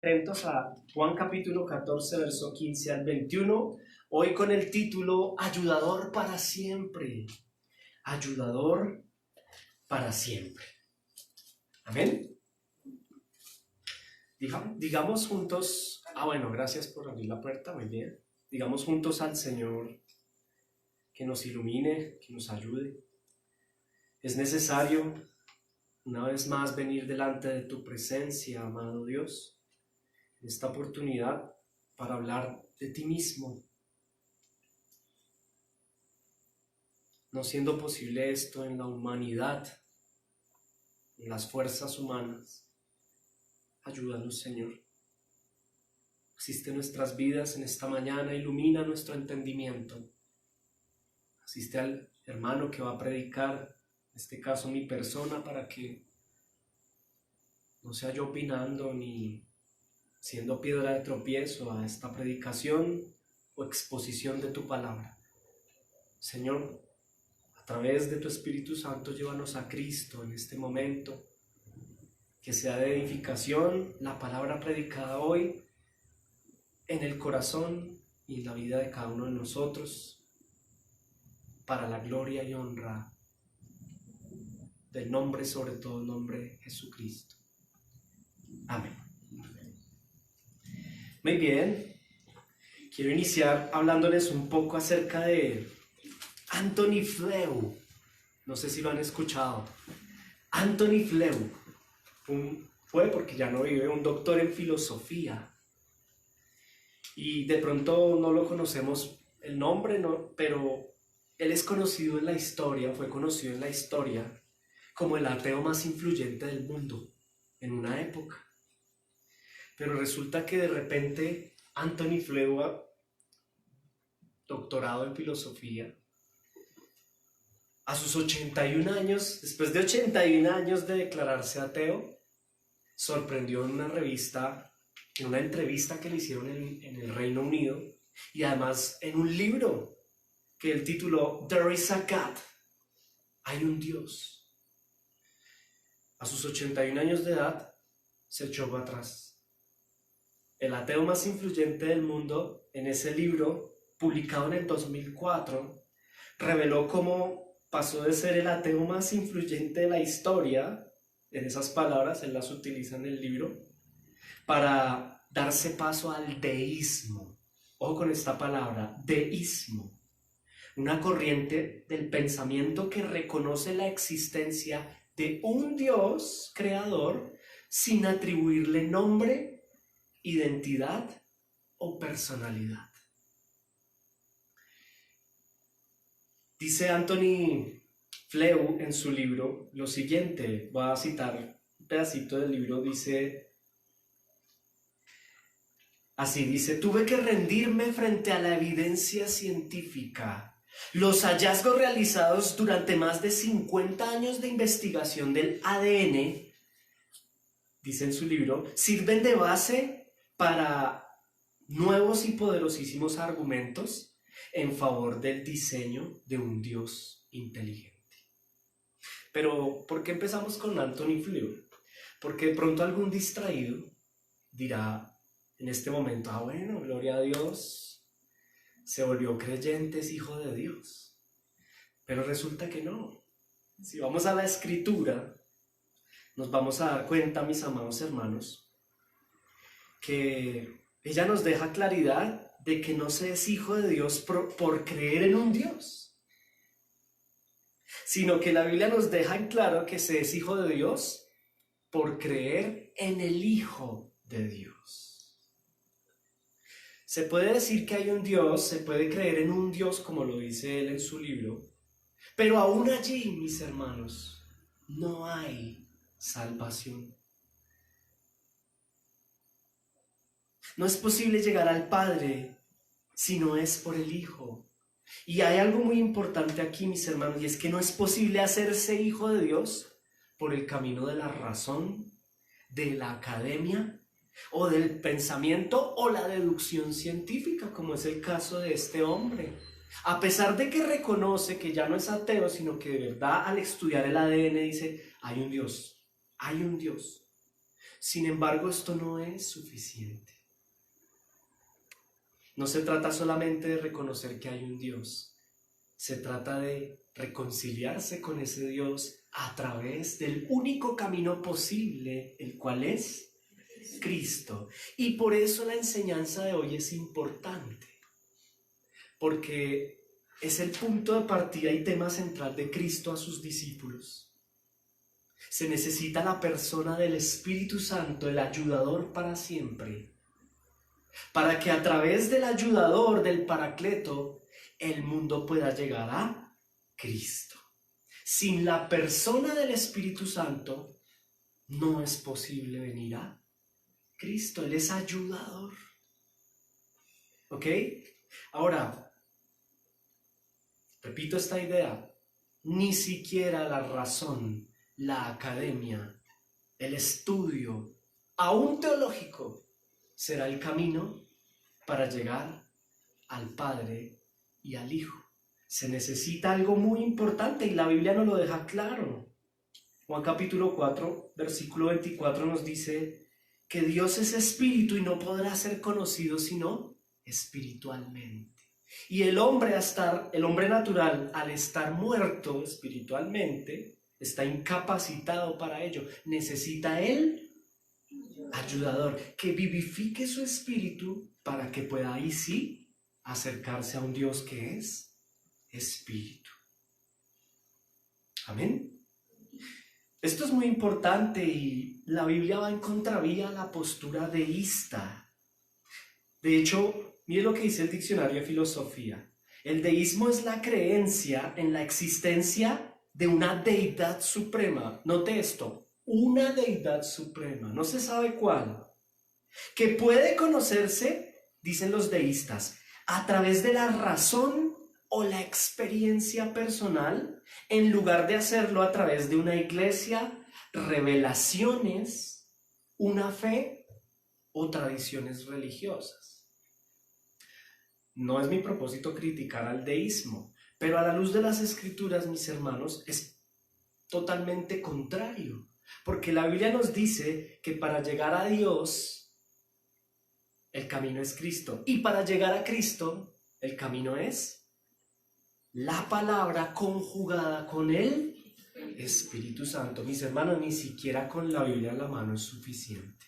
Atentos a Juan capítulo 14, verso 15 al 21, hoy con el título Ayudador para siempre. Ayudador para siempre. Amén. Digamos juntos, bueno, gracias por abrir la puerta, muy bien. Digamos juntos al Señor que nos ilumine, que nos ayude. Es necesario una vez más venir delante de tu presencia, amado Dios, en esta oportunidad para hablar de ti mismo. No siendo posible esto en la humanidad, en las fuerzas humanas, ayúdanos, Señor. Asiste nuestras vidas en esta mañana, ilumina nuestro entendimiento. Asiste al hermano que va a predicar, en este caso mi persona, para que no sea yo opinando ni siendo piedra de tropiezo a esta predicación o exposición de tu palabra. Señor, a través de tu Espíritu Santo, llévanos a Cristo en este momento, que sea de edificación la palabra predicada hoy en el corazón y en la vida de cada uno de nosotros, para la gloria y honra del nombre, sobre todo el nombre de Jesucristo. Amén. Muy bien, quiero iniciar hablándoles un poco acerca de Antony Flew. No sé si lo han escuchado. Antony Flew fue, porque ya no vive, un doctor en filosofía. Y de pronto no lo conocemos el nombre, ¿no? Pero él es conocido en la historia, fue conocido en la historia como el ateo más influyente del mundo en una época. Pero resulta que de repente Antony Flew, doctorado en filosofía, a sus 81 años, después de 81 años de declararse ateo, sorprendió en una revista, en una entrevista que le hicieron en el Reino Unido, y además en un libro que él tituló There is a God, hay un Dios. A sus 81 años de edad se echó para atrás. El ateo más influyente del mundo, en ese libro, publicado en el 2004, reveló cómo pasó de ser el ateo más influyente de la historia, en esas palabras, él las utiliza en el libro, para darse paso al deísmo. Ojo con esta palabra, deísmo. Una corriente del pensamiento que reconoce la existencia de un Dios creador sin atribuirle nombre, identidad o personalidad. Dice Antony Flew en su libro lo siguiente, voy a citar un pedacito del libro, dice así, dice: tuve que rendirme frente a la evidencia científica. Los hallazgos realizados durante más de 50 años de investigación del ADN, dice en su libro, sirven de base para nuevos y poderosísimos argumentos en favor del diseño de un Dios inteligente. Pero, ¿por qué empezamos con Antony Flew? Porque de pronto algún distraído dirá en este momento: bueno, gloria a Dios, se volvió creyente, es hijo de Dios. Pero resulta que no. Si vamos a la Escritura, nos vamos a dar cuenta, mis amados hermanos, que ella nos deja claridad de que no se es hijo de Dios por creer en un Dios, sino que la Biblia nos deja en claro que se es hijo de Dios por creer en el Hijo de Dios. Se puede decir que hay un Dios, se puede creer en un Dios como lo dice él en su libro, pero aún allí, mis hermanos, no hay salvación. No es posible llegar al Padre si no es por el Hijo. Y hay algo muy importante aquí, mis hermanos, y es que no es posible hacerse hijo de Dios por el camino de la razón, de la academia, o del pensamiento o la deducción científica, como es el caso de este hombre. A pesar de que reconoce que ya no es ateo, sino que de verdad al estudiar el ADN dice: hay un Dios, hay un Dios. Sin embargo, esto no es suficiente. No se trata solamente de reconocer que hay un Dios. Se trata de reconciliarse con ese Dios a través del único camino posible, el cual es Cristo. Y por eso la enseñanza de hoy es importante, porque es el punto de partida y tema central de Cristo a sus discípulos. Se necesita la persona del Espíritu Santo, el ayudador para siempre, para que a través del ayudador, del Paracleto, el mundo pueda llegar a Cristo. Sin la persona del Espíritu Santo, no es posible venir a Cristo. Él es ayudador. ¿Ok? Ahora, repito esta idea. Ni siquiera la razón, la academia, el estudio, aún teológico, será el camino para llegar al Padre y al Hijo. Se necesita algo muy importante y la Biblia nos lo deja claro. Juan capítulo 4, versículo 24 nos dice que Dios es espíritu y no podrá ser conocido sino espiritualmente. Y el hombre natural, al estar muerto espiritualmente, está incapacitado para ello. Necesita el ayudador que vivifique su espíritu para que pueda ahí sí acercarse a un Dios que es espíritu. Amén. Esto es muy importante y la Biblia va en contravía a la postura deísta. De hecho, mire lo que dice el diccionario de filosofía. El deísmo es la creencia en la existencia de una deidad suprema. Note esto, una deidad suprema, no se sabe cuál, que puede conocerse, dicen los deístas, a través de la razón o la experiencia personal, en lugar de hacerlo a través de una iglesia, revelaciones, una fe o tradiciones religiosas. No es mi propósito criticar al deísmo, pero a la luz de las Escrituras, mis hermanos, es totalmente contrario, porque la Biblia nos dice que para llegar a Dios, el camino es Cristo, y para llegar a Cristo, el camino es la palabra conjugada con el Espíritu Santo. Mis hermanos, ni siquiera con la Biblia en la mano es suficiente.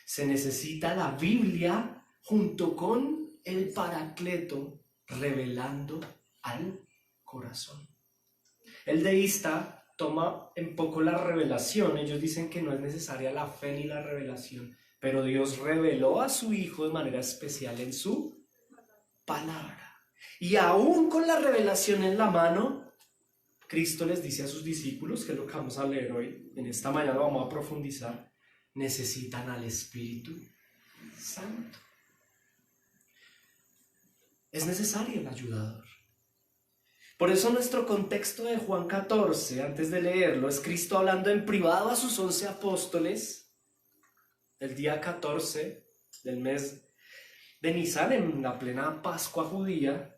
Se necesita la Biblia junto con el Paracleto revelando al corazón. El deísta toma en poco la revelación. Ellos dicen que no es necesaria la fe ni la revelación, pero Dios reveló a su Hijo de manera especial en su palabra. Y aún con la revelación en la mano, Cristo les dice a sus discípulos, que es lo que vamos a leer hoy, en esta mañana vamos a profundizar, necesitan al Espíritu Santo. Es necesario el ayudador. Por eso nuestro contexto de Juan 14, antes de leerlo, es Cristo hablando en privado a sus 11 apóstoles, el día 14 del mes de Nisan, en la plena Pascua judía,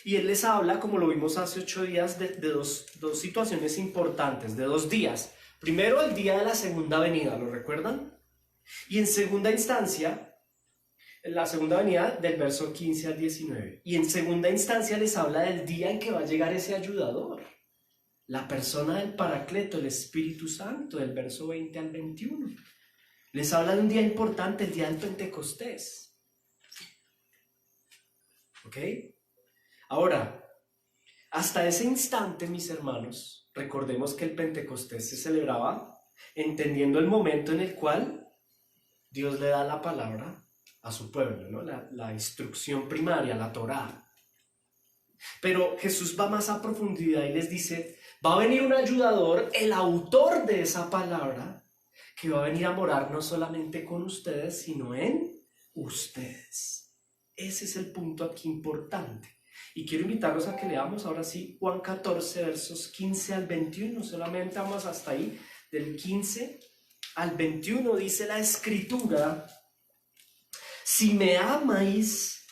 y Él les habla, como lo vimos hace 8 días, de dos situaciones importantes, de 2 días. Primero, el día de la segunda venida, ¿lo recuerdan? Y en segunda instancia, la segunda venida del verso 15 al 19. Y en segunda instancia les habla del día en que va a llegar ese ayudador, la persona del Paracleto, el Espíritu Santo, del verso 20 al 21. Les habla de un día importante, el día del Pentecostés. ¿Ok? Ahora, hasta ese instante, mis hermanos, recordemos que el Pentecostés se celebraba entendiendo el momento en el cual Dios le da la palabra a su pueblo, ¿no? La instrucción primaria, la Torá. Pero Jesús va más a profundidad y les dice, va a venir un ayudador, el autor de esa palabra, que va a venir a morar no solamente con ustedes, sino en ustedes. Ese es el punto aquí importante. Y quiero invitarlos a que leamos ahora sí Juan 14, versos 15 al 21. Solamente vamos hasta ahí, del 15 al 21. Dice la Escritura: si me amáis,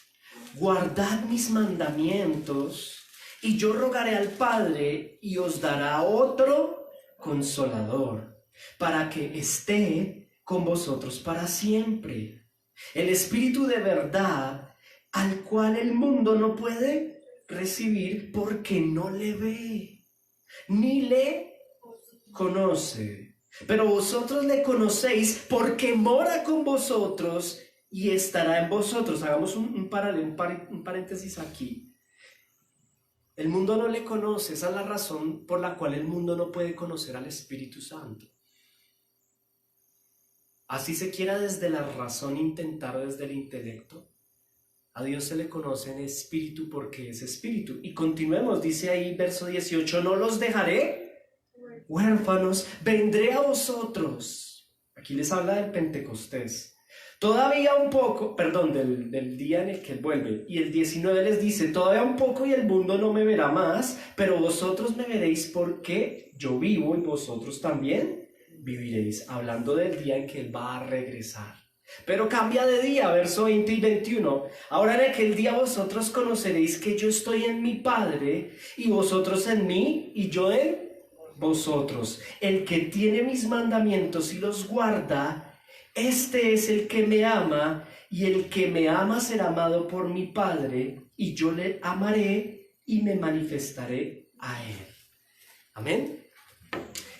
guardad mis mandamientos, y yo rogaré al Padre, y os dará otro Consolador, para que esté con vosotros para siempre. El Espíritu de verdad, al cual el mundo no puede recibir porque no le ve, ni le conoce. Pero vosotros le conocéis porque mora con vosotros y estará en vosotros. Hagamos un paréntesis aquí. El mundo no le conoce, esa es la razón por la cual el mundo no puede conocer al Espíritu Santo. Así se quiera desde la razón intentar desde el intelecto. A Dios se le conoce en espíritu porque es espíritu. Y continuemos, dice ahí verso 18, no los dejaré huérfanos, vendré a vosotros. Aquí les habla del Pentecostés. Todavía un poco, perdón, del día en el que Él vuelve. Y el 19 les dice, todavía un poco y el mundo no me verá más, pero vosotros me veréis porque yo vivo y vosotros también viviréis. Hablando del día en que Él va a regresar. Pero cambia de día, verso 20 y 21. Ahora en aquel día vosotros conoceréis que yo estoy en mi Padre y vosotros en mí y yo en vosotros. El que tiene mis mandamientos y los guarda, este es el que me ama, y el que me ama será amado por mi Padre, y yo le amaré y me manifestaré a él. Amén.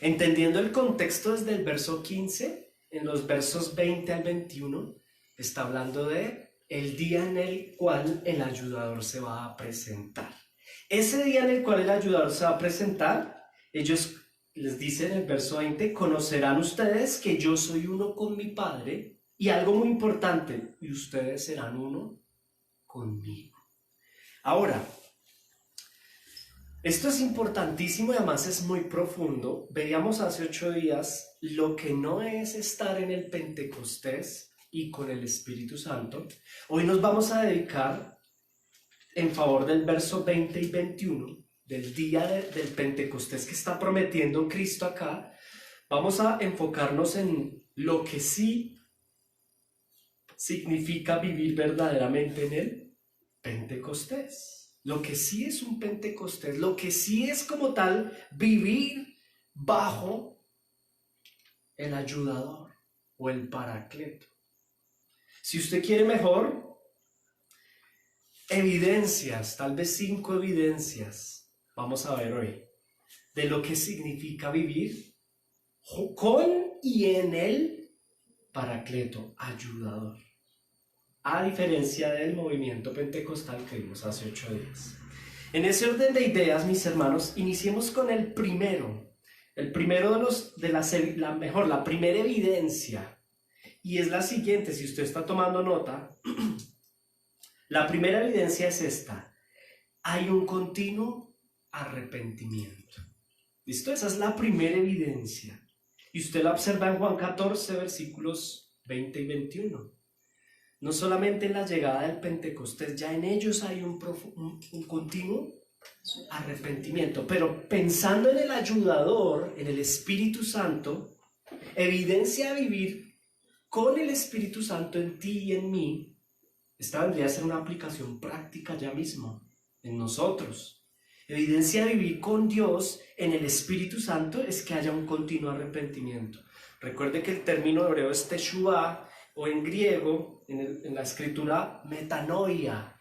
Entendiendo el contexto desde el verso 15, en los versos 20 al 21, está hablando de el día en el cual el ayudador se va a presentar. Ese día en el cual el ayudador se va a presentar, ellos les dicen en el verso 20, conocerán ustedes que yo soy uno con mi Padre, y algo muy importante, y ustedes serán uno conmigo. Ahora, esto es importantísimo y además es muy profundo. Veíamos hace 8 días lo que no es estar en el Pentecostés y con el Espíritu Santo. Hoy nos vamos a dedicar en favor del verso 20 y 21, del día del Pentecostés que está prometiendo Cristo acá. Vamos a enfocarnos en lo que sí significa vivir verdaderamente en el Pentecostés. Lo que sí es un Pentecostés, lo que sí es como tal vivir bajo el ayudador o el paracleto. Si usted quiere mejor, evidencias, tal vez 5 evidencias, vamos a ver hoy, de lo que significa vivir con y en el paracleto, ayudador. A diferencia del movimiento pentecostal que vimos hace 8 días. En ese orden de ideas, mis hermanos, iniciemos con el primero. El primero la primera evidencia. Y es la siguiente, si usted está tomando nota. La primera evidencia es esta. Hay un continuo arrepentimiento. ¿Listo? Esa es la primera evidencia. Y usted la observa en Juan 14, versículos 20 y 21. No solamente en la llegada del Pentecostés, ya en ellos hay un continuo arrepentimiento. Pero pensando en el ayudador, en el Espíritu Santo, evidencia de vivir con el Espíritu Santo en ti y en mí, esta vendría a ser una aplicación práctica ya mismo, en nosotros. Evidencia de vivir con Dios en el Espíritu Santo es que haya un continuo arrepentimiento. Recuerde que el término hebreo es teshuvah, o en griego, en la escritura, metanoia,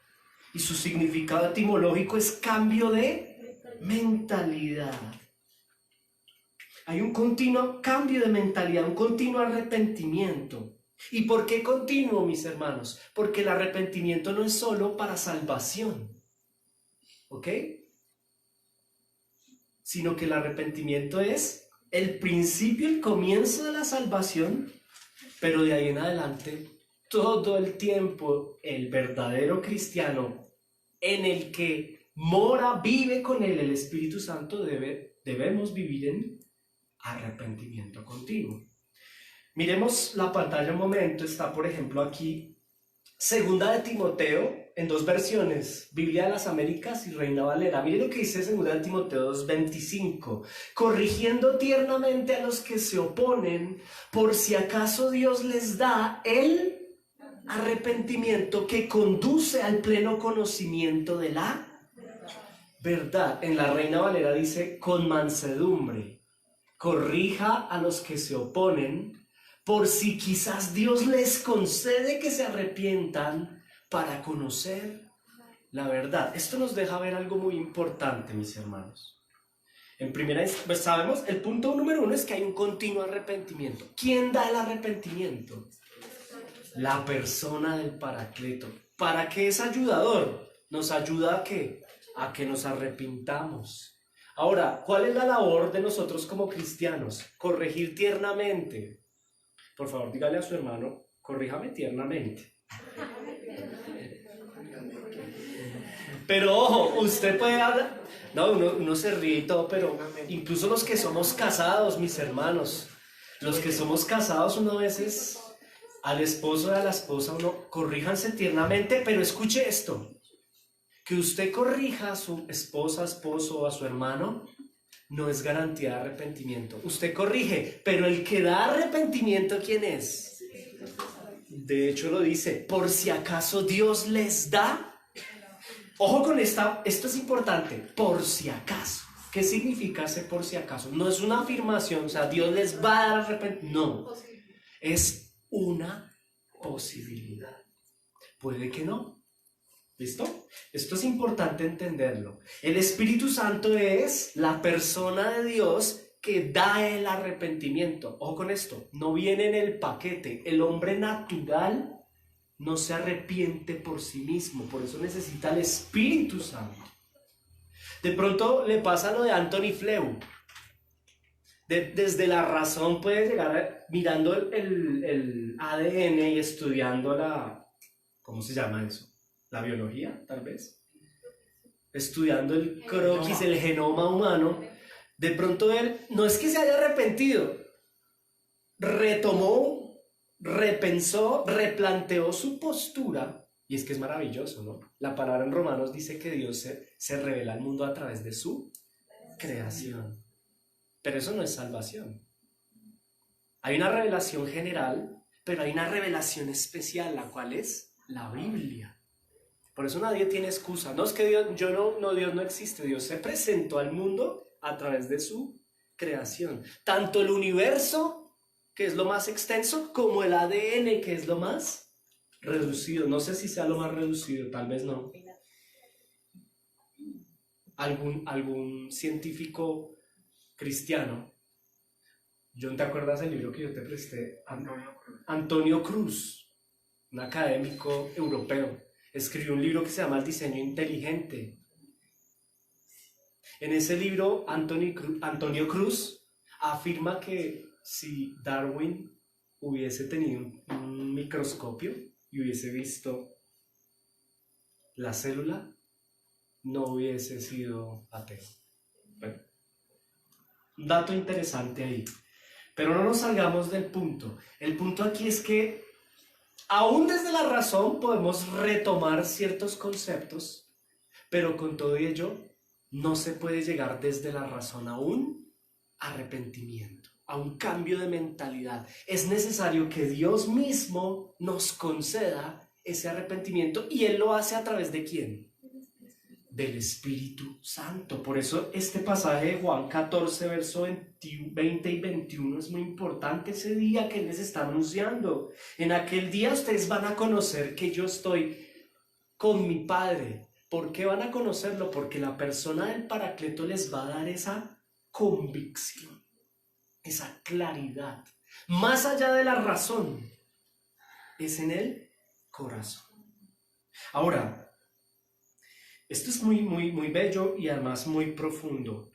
y su significado etimológico es cambio de mentalidad. Hay un continuo cambio de mentalidad, un continuo arrepentimiento. ¿Y por qué continuo, mis hermanos? Porque el arrepentimiento no es solo para salvación, ¿ok? Sino que el arrepentimiento es el principio, el comienzo de la salvación. Pero de ahí en adelante, todo el tiempo, el verdadero cristiano en el que mora, vive con él el Espíritu Santo, debemos vivir en arrepentimiento continuo. Miremos la pantalla un momento. Está, por ejemplo, aquí, 2 de Timoteo, en 2 versiones, Biblia de las Américas y Reina Valera. Mire lo que dice 2 de Timoteo 2:25. Corrigiendo tiernamente a los que se oponen, por si acaso Dios les da el arrepentimiento que conduce al pleno conocimiento de la verdad. En la Reina Valera dice con mansedumbre. corrija a los que se oponen, por si quizás Dios les concede que se arrepientan para conocer la verdad. Esto nos deja ver algo muy importante, mis hermanos. En primera instancia, pues sabemos, el punto número 1 es que hay un continuo arrepentimiento. ¿Quién da el arrepentimiento? La persona del Paracleto. ¿Para qué es ayudador? Nos ayuda ¿a qué? A que nos arrepintamos. Ahora, ¿cuál es la labor de nosotros como cristianos? Corregir tiernamente. Por favor, dígale a su hermano, corríjame tiernamente. Pero ojo, usted puede hablar... No, uno se ríe y todo, pero incluso los que somos casados, mis hermanos, los que somos casados, uno a veces al esposo y a la esposa, uno corríjanse tiernamente, pero escuche esto, que usted corrija a su esposa, esposo o a su hermano, no es garantía de arrepentimiento. Usted corrige, pero el que da arrepentimiento, ¿quién es? De hecho lo dice, por si acaso Dios les da. Ojo con esto es importante, por si acaso. ¿Qué significa ese por si acaso? No es una afirmación, o sea, Dios les va a dar arrepentimiento. No, es una posibilidad. Puede que no. ¿Listo? Esto es importante entenderlo. El Espíritu Santo es la persona de Dios que da el arrepentimiento. Ojo con esto, no viene en el paquete. El hombre natural no se arrepiente por sí mismo, por eso necesita el Espíritu Santo. De pronto le pasa lo de Anthony Flew. Desde la razón puede llegar mirando el ADN y estudiando ¿cómo se llama eso? La biología, tal vez. Estudiando el croquis, el genoma humano. De pronto él, no es que se haya arrepentido, retomó, repensó, replanteó su postura, y es que es maravilloso, ¿no? La palabra en Romanos dice que Dios se revela al mundo a través de su creación. Pero eso no es salvación. Hay una revelación general, pero hay una revelación especial, la cual es la Biblia. Por eso nadie tiene excusa. No es que Dios no existe. Dios se presentó al mundo a través de su creación. Tanto el universo, que es lo más extenso, como el ADN, que es lo más reducido. No sé si sea lo más reducido, tal vez no. ¿Algún científico cristiano? John, ¿te acuerdas del libro que yo te presté? Antonio Cruz, un académico europeo, escribió un libro que se llama El diseño inteligente. En ese libro, Antonio Cruz afirma que si Darwin hubiese tenido un microscopio y hubiese visto la célula, no hubiese sido ateo. Bueno, un dato interesante ahí. Pero no nos salgamos del punto. El punto aquí es que aún desde la razón podemos retomar ciertos conceptos, pero con todo ello no se puede llegar desde la razón a un arrepentimiento, a un cambio de mentalidad. Es necesario que Dios mismo nos conceda ese arrepentimiento, y Él lo hace a través de ¿quién? Del Espíritu Santo. Por eso este pasaje de Juan 14, verso 20 y 21 es muy importante. Ese día que Él les está anunciando, en aquel día ustedes van a conocer que yo estoy con mi Padre. ¿Por qué van a conocerlo? Porque la persona del Paracleto les va a dar esa convicción, esa claridad, más allá de la razón, es en el corazón. Ahora, esto es muy, muy, muy bello y además muy profundo.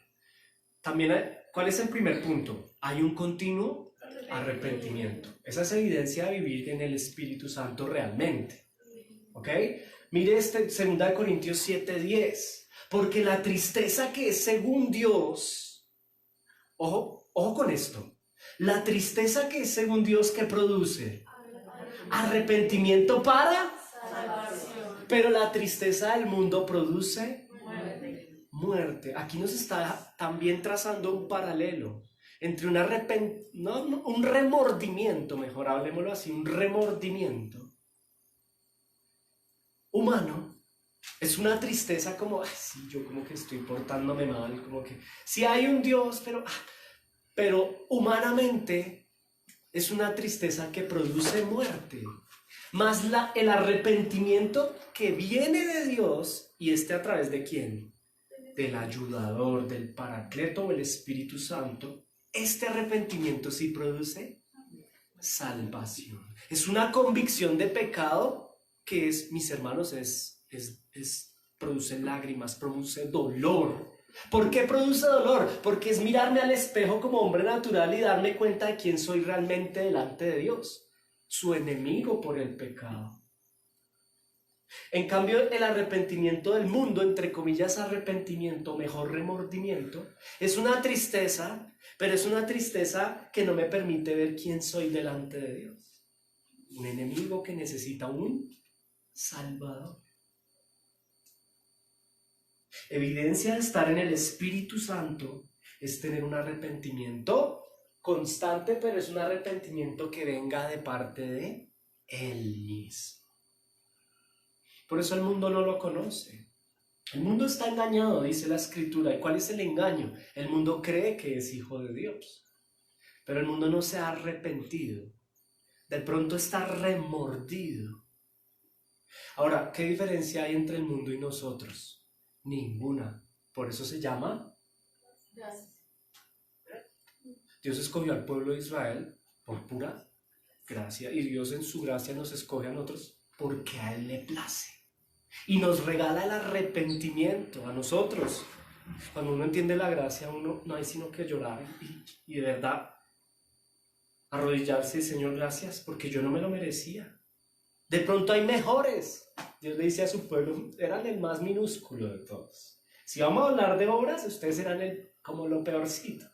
También, ¿cuál es el primer punto? Hay un continuo arrepentimiento. Esa es evidencia de vivir en el Espíritu Santo realmente. ¿Ok? Mire 2 Corintios 7:10. Porque la tristeza que es según Dios, ojo con esto, la tristeza que es según Dios, ¿qué produce? Arrepentimiento para salvación. Pero la tristeza del mundo produce muerte. Aquí nos está también trazando un paralelo entre un remordimiento, mejor hablemoslo así, un remordimiento humano. Es una tristeza como, sí, yo como que estoy portándome mal, como que sí hay un Dios, pero pero humanamente es una tristeza que produce muerte. Más el arrepentimiento que viene de Dios, y a través de ¿quién? Del ayudador, del Paracleto o el Espíritu Santo. Este arrepentimiento sí produce salvación. Es una convicción de pecado que mis hermanos, produce lágrimas, produce dolor. ¿Por qué produce dolor? Porque es mirarme al espejo como hombre natural y darme cuenta de quién soy realmente delante de Dios, su enemigo por el pecado. En cambio, el arrepentimiento del mundo, entre comillas arrepentimiento, mejor remordimiento, es una tristeza, pero es una tristeza que no me permite ver quién soy delante de Dios. Un enemigo que necesita un Salvador. Evidencia de estar en el Espíritu Santo es tener un arrepentimiento constante, pero es un arrepentimiento que venga de parte de Él mismo. Por eso el mundo no lo conoce. El mundo está engañado, dice la Escritura. ¿Y cuál es el engaño? El mundo cree que es hijo de Dios, pero el mundo no se ha arrepentido. De pronto está remordido. Ahora, ¿qué diferencia hay entre el mundo y nosotros? Ninguna. Por eso se llama gracia. Dios escogió al pueblo de Israel por pura gracia, y Dios en su gracia nos escoge a nosotros porque a Él le place. Y nos regala el arrepentimiento a nosotros. Cuando uno entiende la gracia, uno no hay sino que llorar y de verdad arrodillarse, Señor, gracias, porque yo no me lo merecía. De pronto hay mejores. Dios le dice a su pueblo, eran el más minúsculo de todos. Si vamos a hablar de obras, ustedes eran como lo peorcito.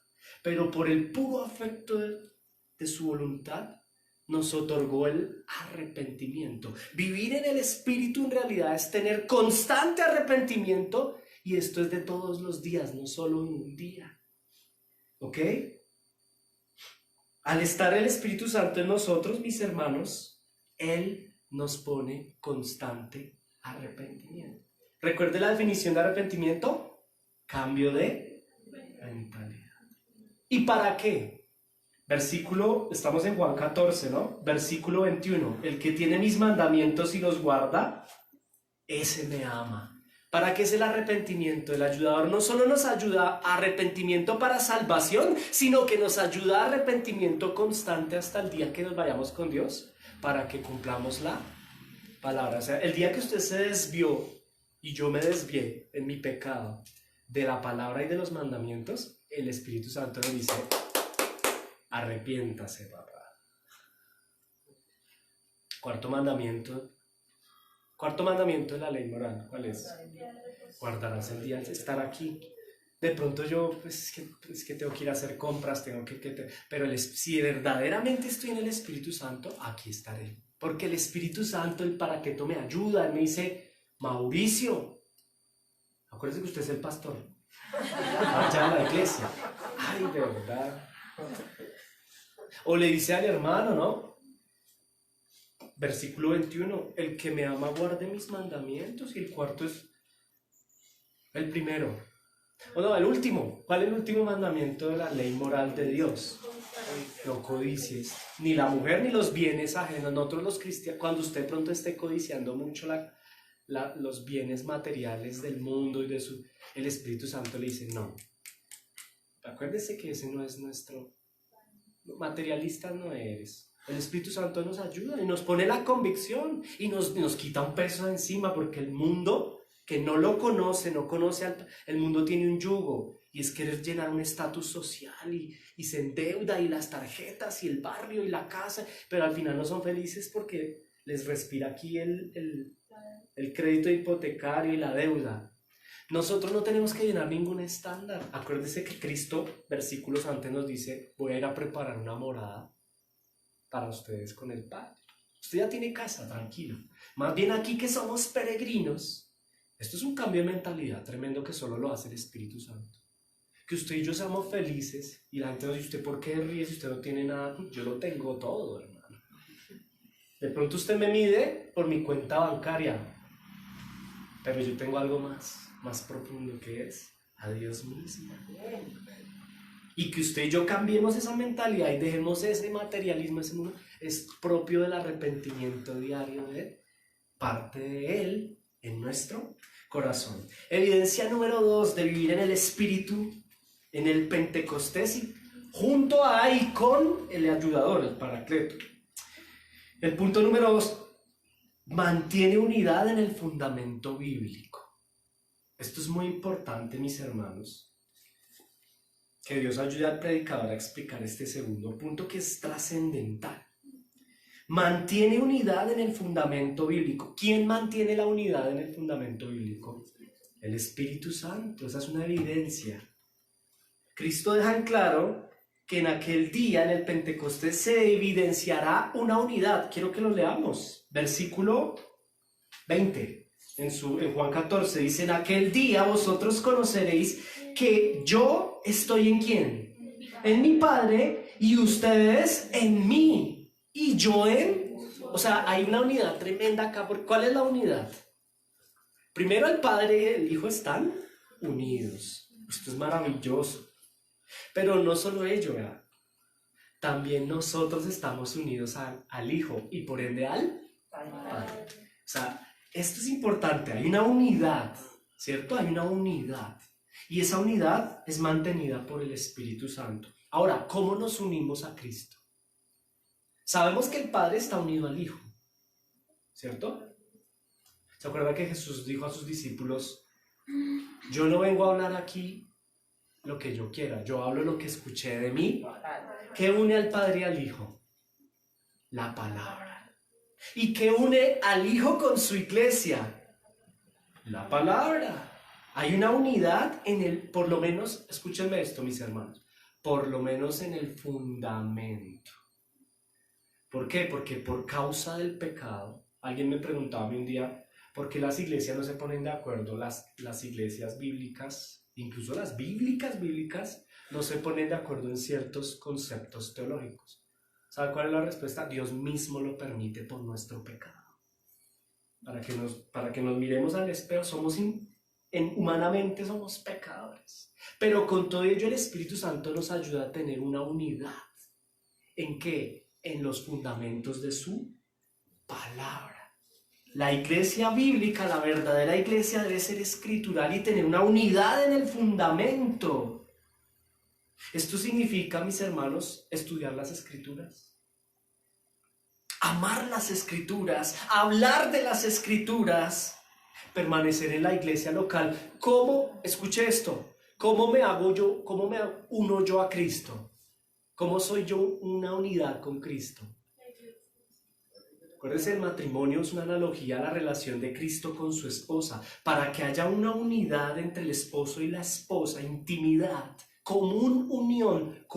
Pero por el puro afecto de su voluntad, nos otorgó el arrepentimiento. Vivir en el Espíritu en realidad es tener constante arrepentimiento, y esto es de todos los días, no solo en un día. ¿Ok? Al estar el Espíritu Santo en nosotros, mis hermanos, Él nos pone constante arrepentimiento. ¿Recuerde la definición de arrepentimiento? Cambio de mentalidad. ¿Y para qué? Estamos en Juan 14, ¿no? Versículo 21. El que tiene mis mandamientos y los guarda, ese me ama. ¿Para qué es el arrepentimiento? El ayudador no solo nos ayuda a arrepentimiento para salvación, sino que nos ayuda a arrepentimiento constante hasta el día que nos vayamos con Dios, para que cumplamos la palabra. O sea, el día que usted se desvió y yo me desvié en mi pecado de la palabra y de los mandamientos, el Espíritu Santo nos dice, arrepiéntase, papá. Cuarto mandamiento de la ley moral, ¿cuál es? Guardarás el día de estar aquí. De pronto yo, pues es que tengo que ir a hacer compras, pero si verdaderamente estoy en el Espíritu Santo, aquí estaré. Porque el Espíritu Santo, el Paracleto, me ayuda. Él me dice, Mauricio, acuérdese que usted es el pastor. Vaya a la iglesia. Ay, de verdad. O le dice al hermano, ¿no? Versículo 21, el que me ama guarde mis mandamientos. Y el cuarto es el primero. O no, el último. ¿Cuál es el último mandamiento de la ley moral de Dios? No codicies ni la mujer ni los bienes ajenos. Nosotros los cristianos, cuando usted pronto esté codiciando mucho los bienes materiales del mundo y el Espíritu Santo le dice no. Acuérdese que ese no es nuestro. Materialista no eres. El Espíritu Santo nos ayuda y nos pone la convicción y nos quita un peso de encima, porque el mundo que no lo conoce, el mundo tiene un yugo, y es querer llenar un estatus social y se endeuda, y las tarjetas y el barrio y la casa, pero al final no son felices porque les respira aquí el crédito hipotecario y la deuda. Nosotros no tenemos que llenar ningún estándar. Acuérdese que Cristo, versículos antes, nos dice, voy a ir a preparar una morada para ustedes con el Padre. Usted ya tiene casa, tranquilo. Más bien aquí que somos peregrinos, esto es un cambio de mentalidad tremendo que solo lo hace el Espíritu Santo. Que usted y yo seamos felices, y la gente nos dice, ¿usted por qué ríe si usted no tiene nada? Yo lo tengo todo, hermano. De pronto usted me mide por mi cuenta bancaria, pero yo tengo algo más profundo, que es a Dios mismo. Y que usted y yo cambiemos esa mentalidad y dejemos ese materialismo, ese mundo, es propio del arrepentimiento diario de parte de Él en nuestro corazón. Evidencia número 2 de vivir en el Espíritu, en el Pentecostés, y junto a y con el ayudador, el Paracleto. El punto número 2, mantiene unidad en el fundamento bíblico. Esto es muy importante, mis hermanos. Que Dios ayude al predicador a explicar este segundo punto que es trascendental. Mantiene unidad en el fundamento bíblico. ¿Quién mantiene la unidad en el fundamento bíblico? El Espíritu Santo. Esa es una evidencia. Cristo deja en claro que en aquel día, en el Pentecostés, se evidenciará una unidad. Quiero que lo leamos. Versículo 20. En Juan 14 dice: en aquel día vosotros conoceréis que yo estoy ¿en quién? En mi Padre, y ustedes en mí, y yo en... O sea, hay una unidad tremenda acá. ¿Cuál es la unidad? Primero, el Padre y el Hijo están unidos. Esto es maravilloso. Pero no solo ello, ¿verdad? También nosotros estamos unidos al Hijo y por ende al Padre. O sea, esto es importante. Hay una unidad, ¿cierto? Hay una unidad. Y esa unidad es mantenida por el Espíritu Santo. Ahora, ¿cómo nos unimos a Cristo? Sabemos que el Padre está unido al Hijo, ¿cierto? ¿Se acuerda que Jesús dijo a sus discípulos: yo no vengo a hablar aquí lo que yo quiera, yo hablo lo que escuché de mí? ¿Qué une al Padre y al Hijo? La palabra. ¿Y qué une al Hijo con su iglesia? La palabra. Hay una unidad en el, por lo menos, escúchenme esto, mis hermanos, por lo menos en el fundamento. ¿Por qué? Porque por causa del pecado, alguien me preguntaba un día, ¿por qué las iglesias no se ponen de acuerdo? Las iglesias bíblicas, incluso las bíblicas, no se ponen de acuerdo en ciertos conceptos teológicos. ¿Sabe cuál es la respuesta? Dios mismo lo permite por nuestro pecado. Para que nos miremos al espejo, humanamente somos pecadores. Pero con todo ello el Espíritu Santo nos ayuda a tener una unidad. ¿En qué? En los fundamentos de su palabra. La iglesia bíblica, la verdadera iglesia, debe ser escritural y tener una unidad en el fundamento. Esto significa, mis hermanos, estudiar las Escrituras, amar las Escrituras, hablar de las Escrituras, permanecer en la iglesia local. ¿Cómo? Escuche esto. ¿Cómo me uno yo a Cristo? ¿Cómo soy yo una unidad con Cristo? Acuérdense, el matrimonio es una analogía a la relación de Cristo con su esposa. Para que haya una unidad entre el esposo y la esposa, intimidad, comunión.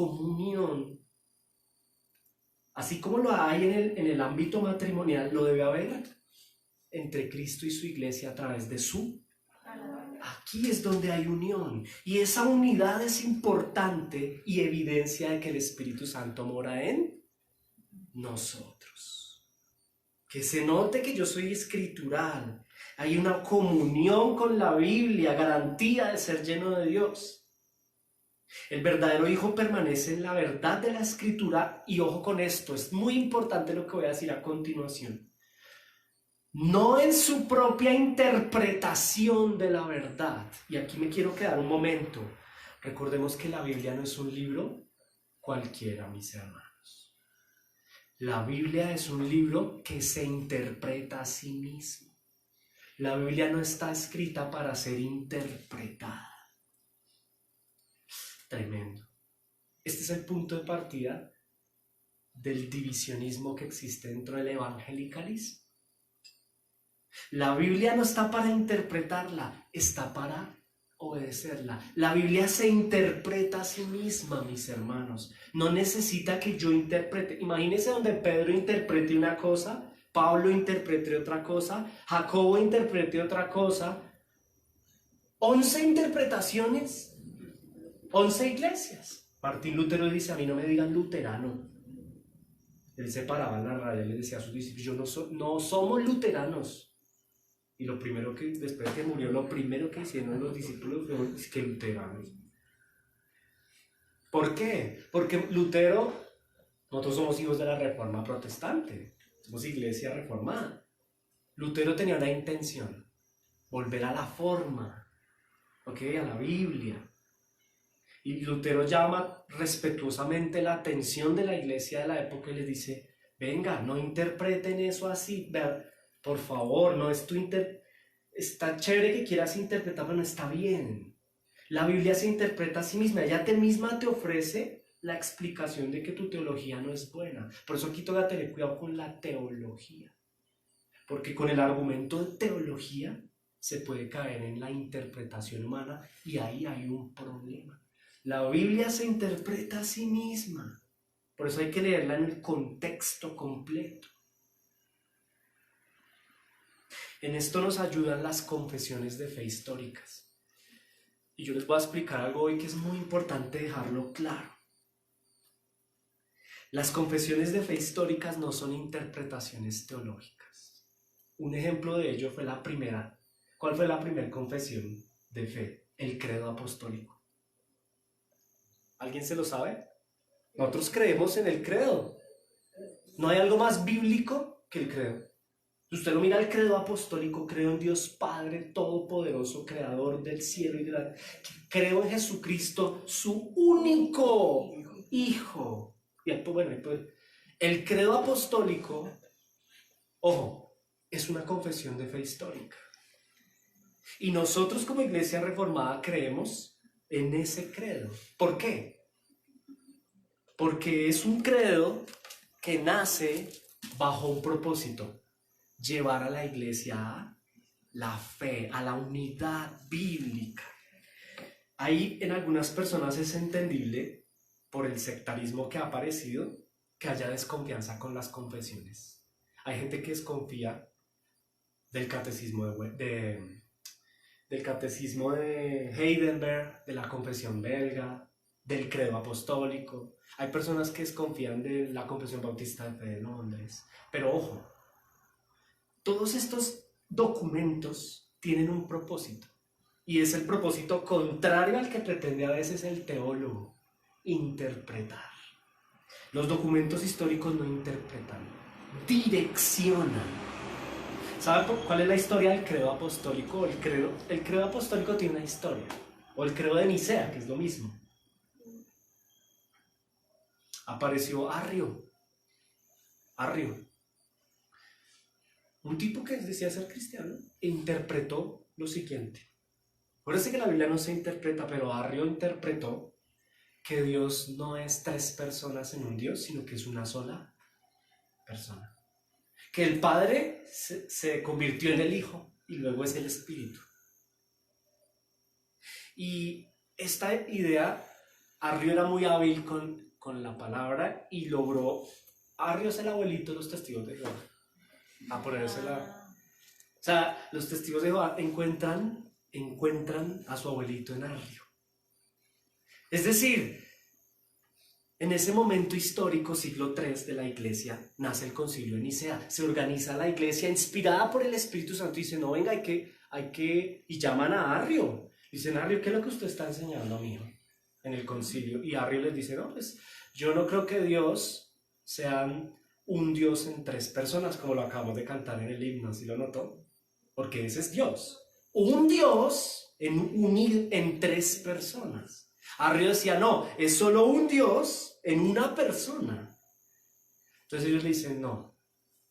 Así como lo hay en el ámbito matrimonial, lo debe haber entre Cristo y su iglesia a través de su... Aquí es donde hay unión. Y esa unidad es importante y evidencia de que el Espíritu Santo mora en nosotros. Que se note que yo soy escritural. Hay una comunión con la Biblia, garantía de ser lleno de Dios. El verdadero Hijo permanece en la verdad de la Escritura. Y ojo con esto, es muy importante lo que voy a decir a continuación. No en su propia interpretación de la verdad. Y aquí me quiero quedar un momento. Recordemos que la Biblia no es un libro cualquiera, mis hermanos. La Biblia es un libro que se interpreta a sí mismo. La Biblia no está escrita para ser interpretada. Tremendo. Este es el punto de partida del divisionismo que existe dentro del evangelicalismo. La Biblia no está para interpretarla, está para obedecerla. La Biblia se interpreta a sí misma, mis hermanos. No necesita que yo interprete. Imagínense donde Pedro interprete una cosa, Pablo interprete otra cosa, Jacobo interprete otra cosa. 11 interpretaciones, 11 iglesias. Martín Lutero dice: a mí no me digan luterano. Él se paraba en la radio y le decía a sus discípulos: no somos luteranos. Y lo primero que, después de que murió, lo primero que hicieron los discípulos fue que luteranos. ¿Por qué? Porque Lutero, nosotros somos hijos de la Reforma Protestante, somos iglesia reformada. Lutero tenía una intención, volver a la forma, ¿ok? A la Biblia. Y Lutero llama respetuosamente la atención de la iglesia de la época y les dice, venga, no interpreten eso así, por favor, no es está chévere que quieras interpretar, pero no está bien. La Biblia se interpreta a sí misma, ella misma te ofrece la explicación de que tu teología no es buena. Por eso aquí toca tener cuidado con la teología, porque con el argumento de teología se puede caer en la interpretación humana y ahí hay un problema. La Biblia se interpreta a sí misma, por eso hay que leerla en el contexto completo. En esto nos ayudan las confesiones de fe históricas. Y yo les voy a explicar algo hoy que es muy importante dejarlo claro. Las confesiones de fe históricas no son interpretaciones teológicas. Un ejemplo de ello fue la primera. ¿Cuál fue la primera confesión de fe? El credo apostólico. ¿Alguien se lo sabe? Nosotros creemos en el credo. No hay algo más bíblico que el credo. Si usted lo mira, el credo apostólico, creo en Dios Padre Todopoderoso, Creador del cielo y de la tierra. Creo en Jesucristo, su único Hijo. Y bueno, el credo apostólico, ojo, es una confesión de fe histórica. Y nosotros como Iglesia Reformada creemos en ese credo. ¿Por qué? Porque es un credo que nace bajo un propósito: llevar a la iglesia a la fe, a la unidad bíblica. Ahí en algunas personas es entendible, por el sectarismo que ha aparecido, que haya desconfianza con las confesiones. Hay gente que desconfía del catecismo del catecismo de Heidelberg, de la confesión belga, del credo apostólico. Hay personas que desconfían de la confesión bautista de fe de Londres. Pero ojo, todos estos documentos tienen un propósito, y es el propósito contrario al que pretende a veces el teólogo: interpretar. Los documentos históricos no interpretan, direccionan. ¿Saben cuál es la historia del credo apostólico? El credo apostólico tiene una historia, o el credo de Nicea, que es lo mismo. Apareció Arrio, un tipo que decía ser cristiano, e interpretó lo siguiente. Parece que la Biblia no se interpreta, pero Arrio interpretó que Dios no es tres personas en un Dios, sino que es una sola persona. Que el Padre se convirtió en el Hijo y luego es el Espíritu. Y esta idea, Arrio era muy hábil con la palabra y logró. Arrio es el abuelito de los testigos de Jehová. A ponérsela. O sea, los testigos de Jehová encuentran a su abuelito en Arrio. Es decir, en ese momento histórico, siglo III de la iglesia, nace el concilio de Nicea. Se organiza la iglesia inspirada por el Espíritu Santo y dice, no, venga, y llaman a Arrio. Dicen, Arrio, ¿qué es lo que usted está enseñando, mijo, en el concilio? Y Arrio les dice, no, pues yo no creo que Dios sea un Dios en tres personas, como lo acabamos de cantar en el himno, ¿sí lo notó? Porque ese es Dios. Un Dios unido en tres personas. Arrio decía, no, es solo un Dios en una persona. Entonces ellos le dicen, no,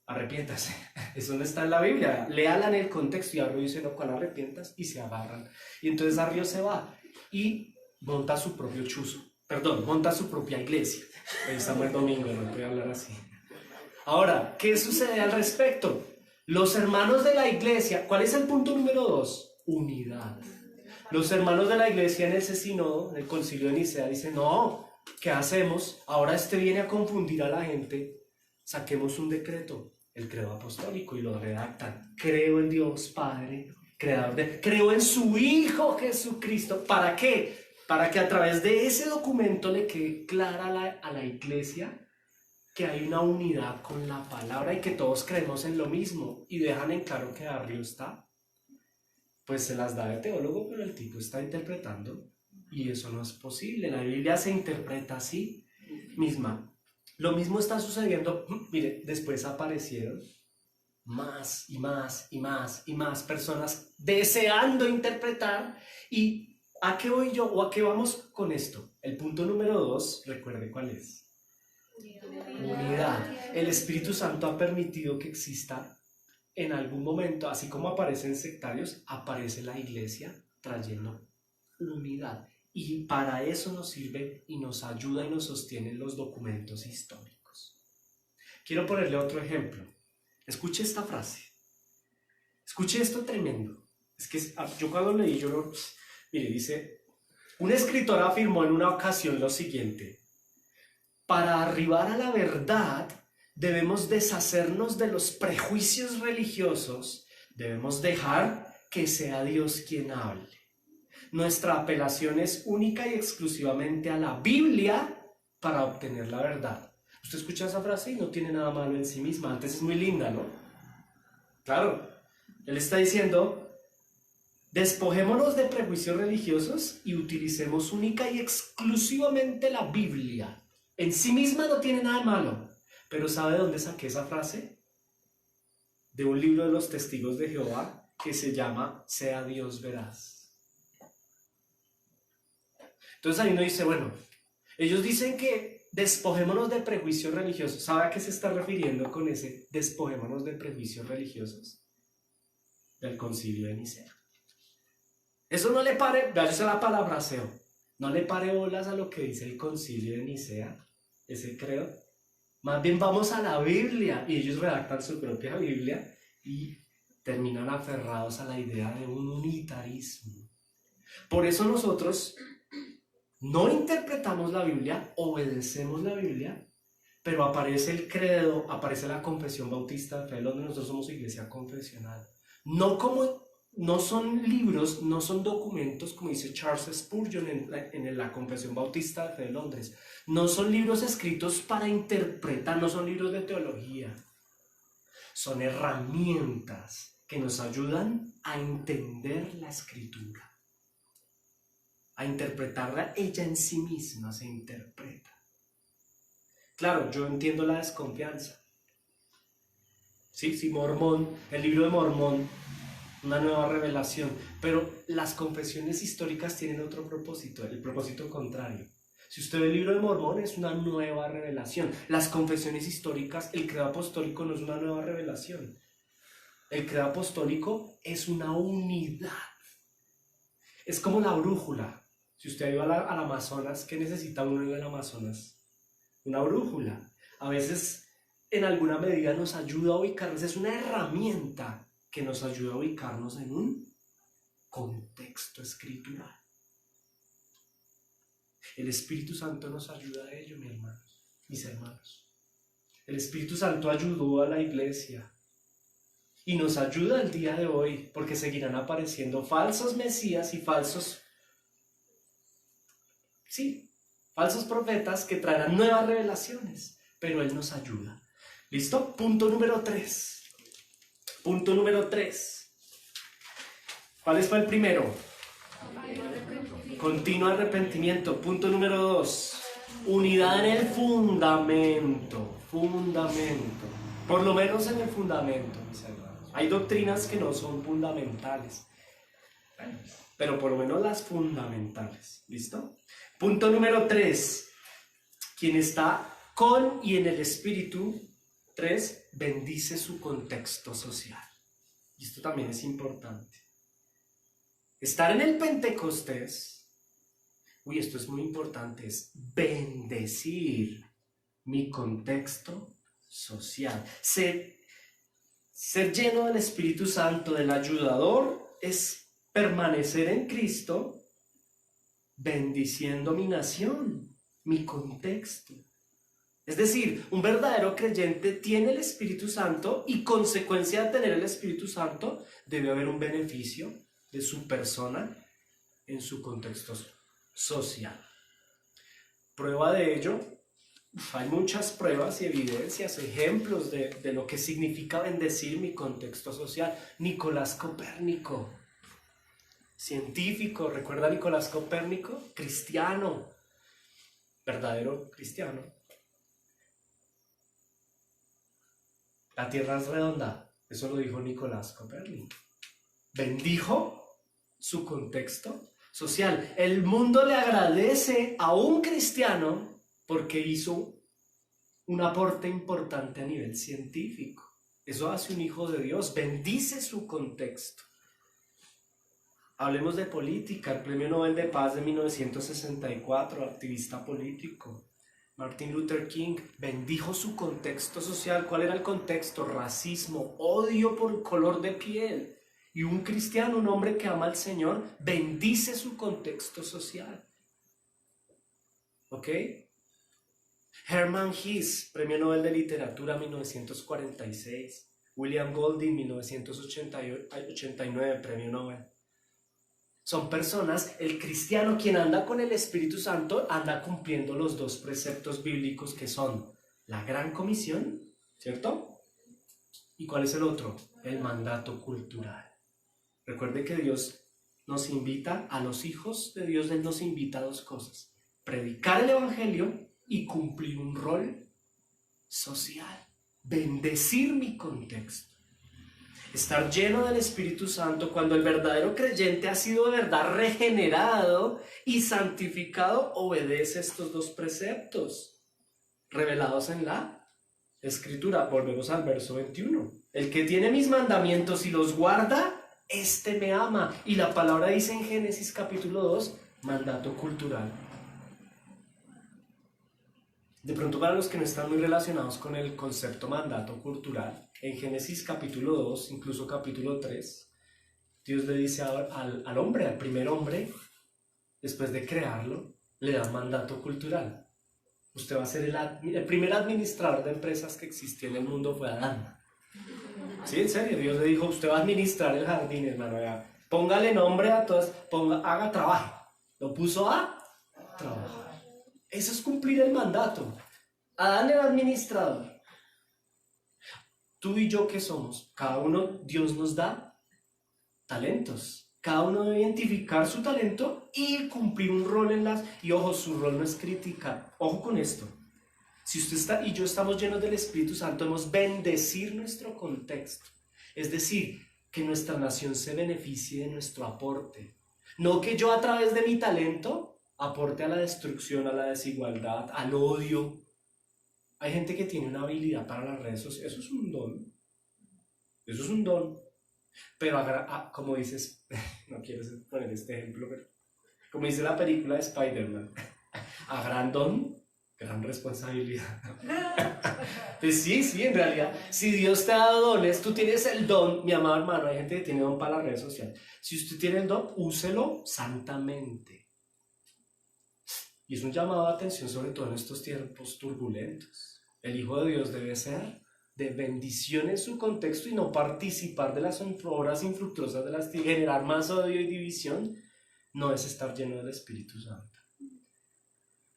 arrepiéntase. Eso no está en la Biblia. Léala en el contexto. Y Arrio dice, no, ¿cuál arrepientas? Y se agarran. Y entonces Arrio se va y monta su propio monta su propia iglesia. Hoy estamos el domingo, no puedo hablar así. Ahora, ¿qué sucede al respecto? Los hermanos de la iglesia, ¿cuál es el punto número 2? Unidad. Los hermanos de la iglesia en ese sínodo, en el concilio de Nicea, dicen, no, ¿qué hacemos? Ahora viene a confundir a la gente. Saquemos un decreto, el credo apostólico, y lo redactan. Creo en Dios Padre, creo en su Hijo Jesucristo. ¿Para qué? Para que a través de ese documento le quede clara a la iglesia que hay una unidad con la palabra y que todos creemos en lo mismo, y dejan en claro que Arrio pues se las da de teólogo, pero el tipo está interpretando Y eso no es posible. La Biblia se interpreta así misma. Lo mismo está sucediendo. Mire, después aparecieron más y más y más y más personas deseando interpretar. ¿Y a qué voy yo o a qué vamos con esto? El punto número 2, recuerde cuál es. Unidad. El Espíritu Santo ha permitido que exista en algún momento, así como aparecen sectarios, aparece la iglesia trayendo unidad. Y para eso nos sirve y nos ayuda y nos sostienen los documentos históricos. Quiero ponerle otro ejemplo. Escuche esta frase. Escuche esto tremendo. Es que yo cuando leí, mire, dice, un escritor afirmó en una ocasión lo siguiente: para arribar a la verdad debemos deshacernos de los prejuicios religiosos, debemos dejar que sea Dios quien hable. Nuestra apelación es única y exclusivamente a la Biblia para obtener la verdad. Usted escucha esa frase y no tiene nada malo en sí misma, antes es muy linda, ¿no? Claro, él está diciendo, despojémonos de prejuicios religiosos y utilicemos única y exclusivamente la Biblia. En sí misma no tiene nada malo, pero ¿sabe de dónde saqué esa frase? De un libro de los Testigos de Jehová que se llama Sea Dios Veraz. Entonces ahí uno dice, bueno, ellos dicen que despojémonos de prejuicios religiosos. ¿Sabe a qué se está refiriendo con ese despojémonos de prejuicios religiosos? Del Concilio de Nicea. Eso no le pare, váyase la palabra SEO, no le pare bolas a lo que dice el Concilio de Nicea, ese credo. Más bien vamos a la Biblia, y ellos redactan su propia Biblia y terminan aferrados a la idea de un unitarismo. Por eso nosotros no interpretamos la Biblia, obedecemos la Biblia, pero aparece el credo, aparece la Confesión Bautista de Fe, donde nosotros somos iglesia confesional. No son libros, no son documentos, como dice Charles Spurgeon en la Confesión Bautista de Fe de Londres. No son libros escritos para interpretar, no son libros de teología. Son herramientas que nos ayudan a entender la Escritura. A interpretarla, ella en sí misma se interpreta. Claro, yo entiendo la desconfianza. Sí, Mormón, el libro de Mormón, una nueva revelación, pero las confesiones históricas tienen otro propósito, el propósito contrario. Si usted ve el libro de Mormón, es una nueva revelación. Las confesiones históricas, el credo apostólico no es una nueva revelación. El credo apostólico es una unidad. Es como la brújula. Si usted ha ido al Amazonas, ¿qué necesita uno en el Amazonas? Una brújula. A veces, en alguna medida, nos ayuda a ubicarnos. Es una herramienta que nos ayuda a ubicarnos en un contexto escritural. El Espíritu Santo nos ayuda a ello, mis hermanos. El Espíritu Santo ayudó a la iglesia y nos ayuda el día de hoy, porque seguirán apareciendo falsos mesías y falsos profetas que traerán nuevas revelaciones, pero Él nos ayuda. ¿Listo? Punto número 3. ¿Cuál fue el primero? Continuo arrepentimiento. Punto número 2. Unidad en el fundamento. Por lo menos en el fundamento, mis hermanos. Hay doctrinas que no son fundamentales, pero por lo menos las fundamentales. ¿Listo? Punto número 3. Quien está con y en el Espíritu, 3, bendice su contexto social. Y esto también es importante. Estar en el Pentecostés, esto es muy importante, es bendecir mi contexto social. Ser lleno del Espíritu Santo, del ayudador, es permanecer en Cristo, bendiciendo mi nación, mi contexto. Es decir, un verdadero creyente tiene el Espíritu Santo y consecuencia de tener el Espíritu Santo debe haber un beneficio de su persona en su contexto social. Prueba de ello, hay muchas pruebas y evidencias, ejemplos de lo que significa bendecir mi contexto social. Nicolás Copérnico, científico. ¿Recuerda a Nicolás Copérnico? Cristiano, verdadero cristiano. La Tierra es redonda, eso lo dijo Nicolás Copérnico. Bendijo su contexto social. El mundo le agradece a un cristiano porque hizo un aporte importante a nivel científico. Eso hace un hijo de Dios, bendice su contexto. Hablemos de política. El Premio Nobel de Paz de 1964, activista político, Martin Luther King, bendijo su contexto social. ¿Cuál era el contexto? Racismo, odio por color de piel. Y un cristiano, un hombre que ama al Señor, bendice su contexto social. ¿Ok? Hermann Hesse, Premio Nobel de Literatura 1946. William Golding, 1989, Premio Nobel. Son personas, el cristiano, quien anda con el Espíritu Santo, anda cumpliendo los dos preceptos bíblicos que son la gran comisión, ¿cierto? ¿Y cuál es el otro? El mandato cultural. Recuerde que Dios nos invita, a los hijos de Dios, Él nos invita a dos cosas: predicar el Evangelio y cumplir un rol social, bendecir mi contexto. Estar lleno del Espíritu Santo, cuando el verdadero creyente ha sido de verdad regenerado y santificado, obedece estos dos preceptos revelados en la Escritura. Volvemos al verso 21. El que tiene mis mandamientos y los guarda, este me ama. Y la palabra dice en Génesis capítulo 2, mandato cultural. De pronto, para los que no están muy relacionados con el concepto mandato cultural, en Génesis capítulo 2, incluso capítulo 3, Dios le dice al hombre, al primer hombre, después de crearlo, le da un mandato cultural. Usted va a ser el primer administrador de empresas que existió en el mundo, fue Adán. Sí, en serio, Dios le dijo, usted va a administrar el jardín, hermano. Póngale nombre a todas, haga trabajo. Lo puso a trabajar. Eso es cumplir el mandato. Adán era administrador. Tú y yo, ¿qué somos? Cada uno, Dios nos da talentos. Cada uno debe identificar su talento y cumplir un rol en las... Y ojo, su rol no es criticar. Ojo con esto. Si usted y yo estamos llenos del Espíritu Santo, debemos bendecir nuestro contexto. Es decir, que nuestra nación se beneficie de nuestro aporte. No que yo a través de mi talento aporte a la destrucción, a la desigualdad, al odio. Hay gente que tiene una habilidad para las redes sociales. Eso es un don. Eso es un don. Pero como dices, no quiero poner este ejemplo, pero como dice la película de Spider-Man, a gran don, gran responsabilidad. Pues sí, en realidad, si Dios te ha dado dones, tú tienes el don, mi amado hermano, hay gente que tiene don para las redes sociales. Si usted tiene el don, úselo santamente. Y es un llamado de atención, sobre todo en estos tiempos turbulentos. El Hijo de Dios debe ser de bendición en su contexto y no participar de las obras infructuosas de las que generar más odio y división. No es estar lleno del Espíritu Santo.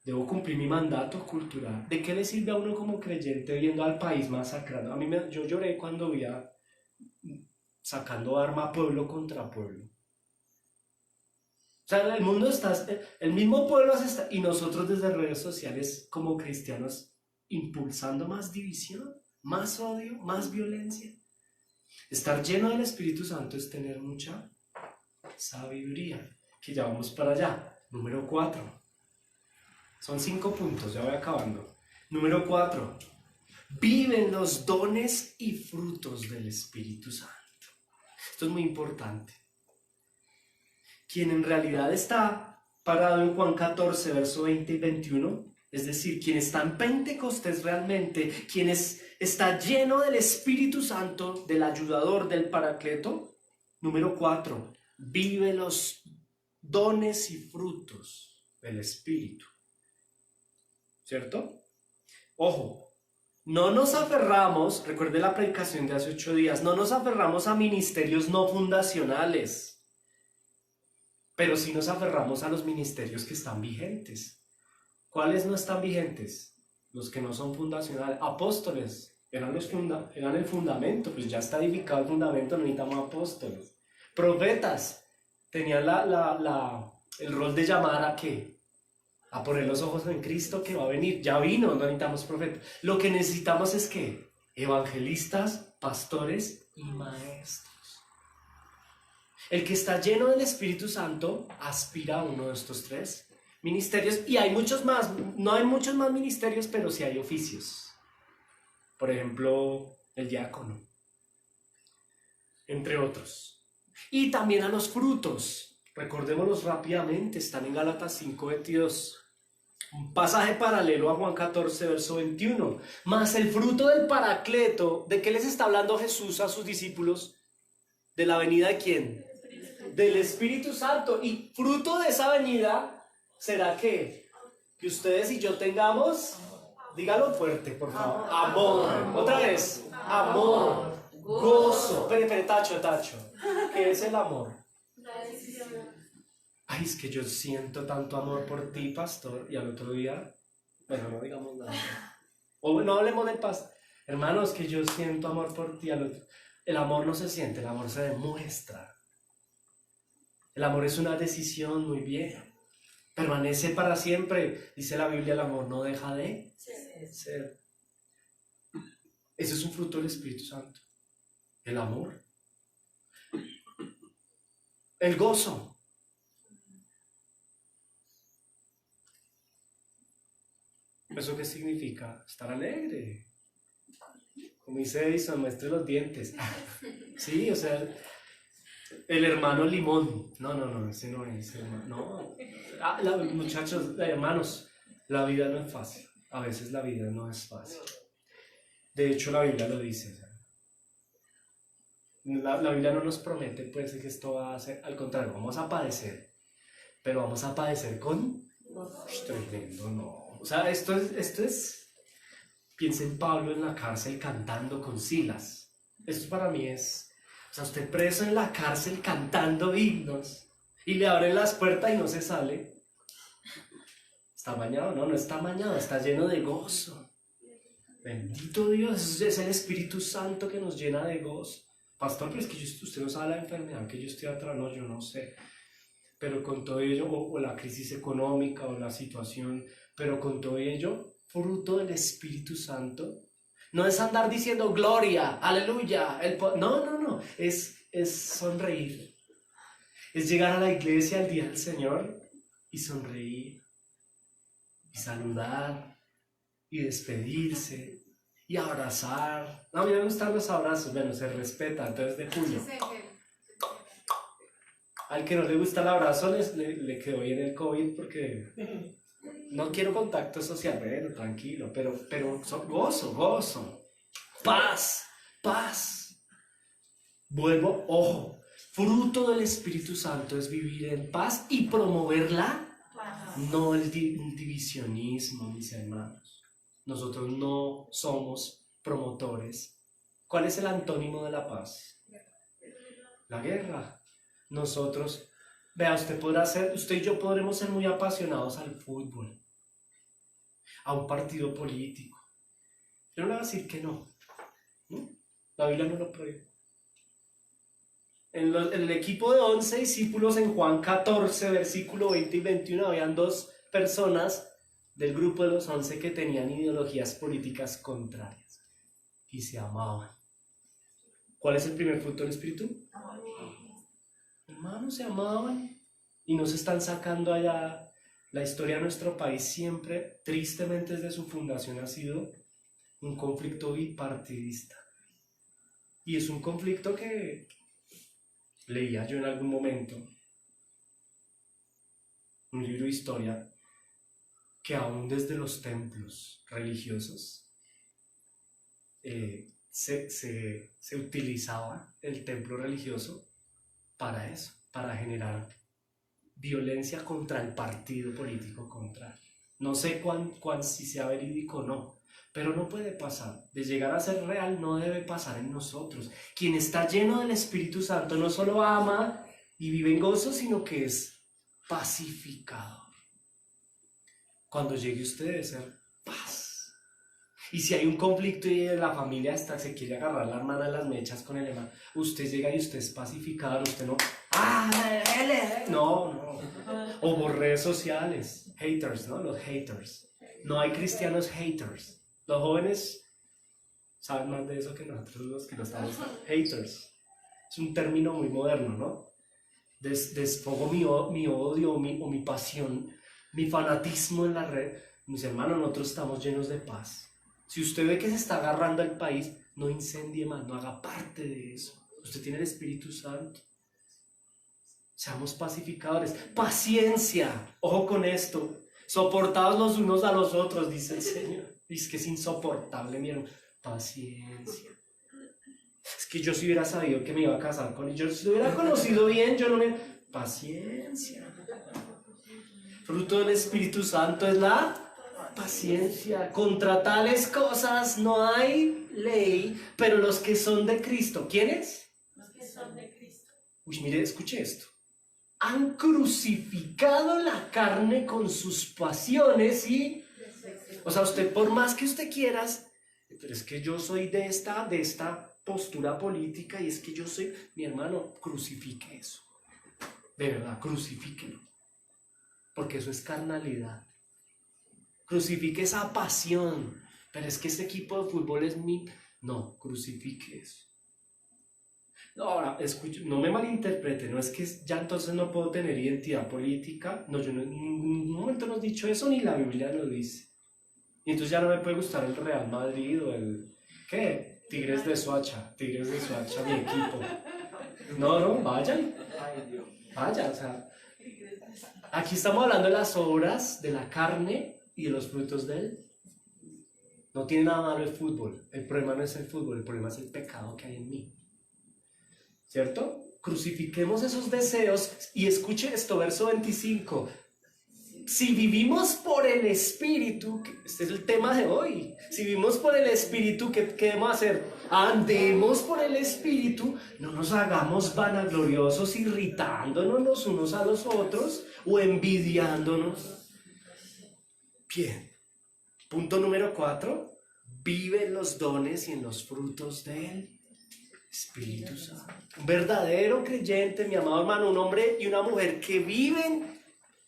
Debo cumplir mi mandato cultural. ¿De qué le sirve a uno como creyente viendo al país masacrado? Yo lloré cuando vi sacando arma pueblo contra pueblo. O sea, el mundo el mismo pueblo está, y nosotros desde redes sociales como cristianos impulsando más división, más odio, más violencia. Estar lleno del Espíritu Santo es tener mucha sabiduría, que ya vamos para allá. Número 4. Son 5 puntos, ya voy acabando. Número 4. Viven los dones y frutos del Espíritu Santo. Esto es muy importante. Quien en realidad está parado en Juan 14, verso 20 y 21, es decir, quien está en Pentecostés realmente, quien está lleno del Espíritu Santo, del ayudador, del Paracleto. Número 4, vive los dones y frutos del Espíritu. ¿Cierto? Ojo, no nos aferramos, recuerde la predicación de hace 8 días, no nos aferramos a ministerios no fundacionales. Pero sí nos aferramos a los ministerios que están vigentes. ¿Cuáles no están vigentes? Los que no son fundacionales. Apóstoles, eran el fundamento, pues ya está edificado el fundamento, no necesitamos apóstoles. Profetas, tenían el rol de llamar a qué, a poner los ojos en Cristo que va a venir. Ya vino, no necesitamos profetas. Lo que necesitamos es que evangelistas, pastores y maestros. El que está lleno del Espíritu Santo aspira a uno de estos tres ministerios, y hay muchos más. No hay muchos más ministerios, pero sí hay oficios. Por ejemplo, el diácono, entre otros. Y también a los frutos. Recordémoslos rápidamente, están en Gálatas 5:22. Un pasaje paralelo a Juan 14, verso 21. Mas el fruto del Paracleto, ¿de qué les está hablando Jesús a sus discípulos? ¿De la venida de quién? Del Espíritu Santo. Y fruto de esa venida será que ustedes y yo tengamos, dígalo fuerte, por favor, amor. Otra vez, amor, gozo. Espere, tacho. ¿Qué es el amor? Ay, es que yo siento tanto amor por ti, pastor. Y al otro día, bueno, no digamos nada. O no hablemos del pastor. Hermanos, que yo siento amor por ti. El amor no se siente, el amor se demuestra. El amor es una decisión muy vieja. Permanece para siempre. Dice la Biblia, el amor no deja de ser. Ese es un fruto del Espíritu Santo. El amor. El gozo. ¿Eso qué significa? Estar alegre. Como dice Edison, muestre los dientes. Sí, o sea, el hermano limón. No, ese no es hermano. No. Muchachos, hermanos, la vida no es fácil. A veces la vida no es fácil. De hecho, la Biblia lo dice. La Biblia no nos promete, pues, que esto va a ser, al contrario, vamos a padecer. Pero vamos a padecer con... tremendo, no. O sea, esto es... Piensa en Pablo en la cárcel cantando con Silas. Esto para mí es... O sea, usted preso en la cárcel cantando himnos y le abren las puertas y no se sale. ¿Está bañado? No está bañado, está lleno de gozo. Bendito Dios, es el Espíritu Santo que nos llena de gozo. Pastor, pero es que usted no sabe la enfermedad que yo estoy atrás. No, yo no sé. Pero con todo ello, o la crisis económica, o la situación, pero con todo ello, fruto del Espíritu Santo, no es andar diciendo gloria, aleluya, no, es sonreír, es llegar a la iglesia el día del Señor y sonreír, y saludar, y despedirse, y abrazar. No, a mí me gustan los abrazos, bueno, se respeta, entonces de Julio. Al que no le gusta el abrazo le quedó bien el COVID porque no quiero contacto social. Bueno, tranquilo, pero gozo, paz. Vuelvo, ojo, fruto del Espíritu Santo es vivir en paz y promoverla, no el divisionismo, mis hermanos. Nosotros no somos promotores. ¿Cuál es el antónimo de la paz? La guerra. Nosotros, vea, usted y yo podremos ser muy apasionados al fútbol, a un partido político. Yo no le voy a decir que no. La Biblia no lo prohíbe. En el equipo de 11 discípulos en Juan 14, versículo 20 y 21, habían 2 personas del grupo de los 11 que tenían ideologías políticas contrarias y se amaban. ¿Cuál es el primer fruto del Espíritu? Hermanos, se amaban y nos están sacando allá. La historia de nuestro país siempre, tristemente desde su fundación, ha sido un conflicto bipartidista. Y es un conflicto que leía yo en algún momento, un libro de historia, que aún desde los templos religiosos se utilizaba el templo religioso para eso, para generar violencia contra el partido político contrario. No sé si sea verídico o no, pero no puede pasar. De llegar a ser real no debe pasar en nosotros. Quien está lleno del Espíritu Santo no solo ama y vive en gozo, sino que es pacificador. Cuando llegue usted debe ser paz. Y si hay un conflicto y la familia hasta se quiere agarrar la hermana de las mechas con el hermano, usted llega y usted es pacificador, usted no... ¡Ah! No, no. O por redes sociales, haters, ¿no? Los haters. No hay cristianos haters. Los jóvenes saben más de eso que nosotros los que no estamos haters. Es un término muy moderno, ¿no? Desfogo mi odio o mi pasión, mi fanatismo en la red. Mis hermanos, nosotros estamos llenos de paz. Si usted ve que se está agarrando el país, no incendie más, no haga parte de eso. Usted tiene el Espíritu Santo. Seamos pacificadores. Paciencia. Ojo con esto. Soportados los unos a los otros, dice el Señor. Es que es insoportable, mi hermano. Paciencia. Es que yo si hubiera sabido que me iba a casar con él, yo si lo hubiera conocido bien, yo no me... Paciencia. Fruto del Espíritu Santo es la paciencia. Contra tales cosas no hay ley, pero los que son de Cristo, ¿quiénes? Los que son de Cristo. Uy, mire, escuche esto. Han crucificado la carne con sus pasiones y... O sea, usted por más que usted quieras, pero es que yo soy de esta postura política y es que yo soy... Mi hermano, crucifique eso. De verdad, crucifíquelo. Porque eso es carnalidad. Crucifique esa pasión. Pero es que este equipo de fútbol es mi... No, crucifique eso. No, ahora, escuche, no me malinterprete, no es que ya entonces no puedo tener identidad política. No, yo no, en ningún momento no he dicho eso, ni la Biblia lo dice. Y entonces ya no me puede gustar el Real Madrid o el... ¿Qué? Tigres de Soacha, mi equipo. No, vayan. Vaya, o sea... Aquí estamos hablando de las obras de la carne y de los frutos de él. No tiene nada malo el fútbol. El problema no es el fútbol, el problema es el pecado que hay en mí. ¿Cierto? Crucifiquemos esos deseos y escuche esto, verso 25. Si vivimos por el Espíritu, este es el tema de hoy. Si vivimos por el Espíritu, ¿qué debemos hacer? Andemos por el Espíritu, no nos hagamos vanagloriosos, irritándonos los unos a los otros o envidiándonos. Bien. Punto número 4. Vive en los dones y en los frutos de él. Espíritu Santo. Un verdadero creyente, mi amado hermano, un hombre y una mujer que viven,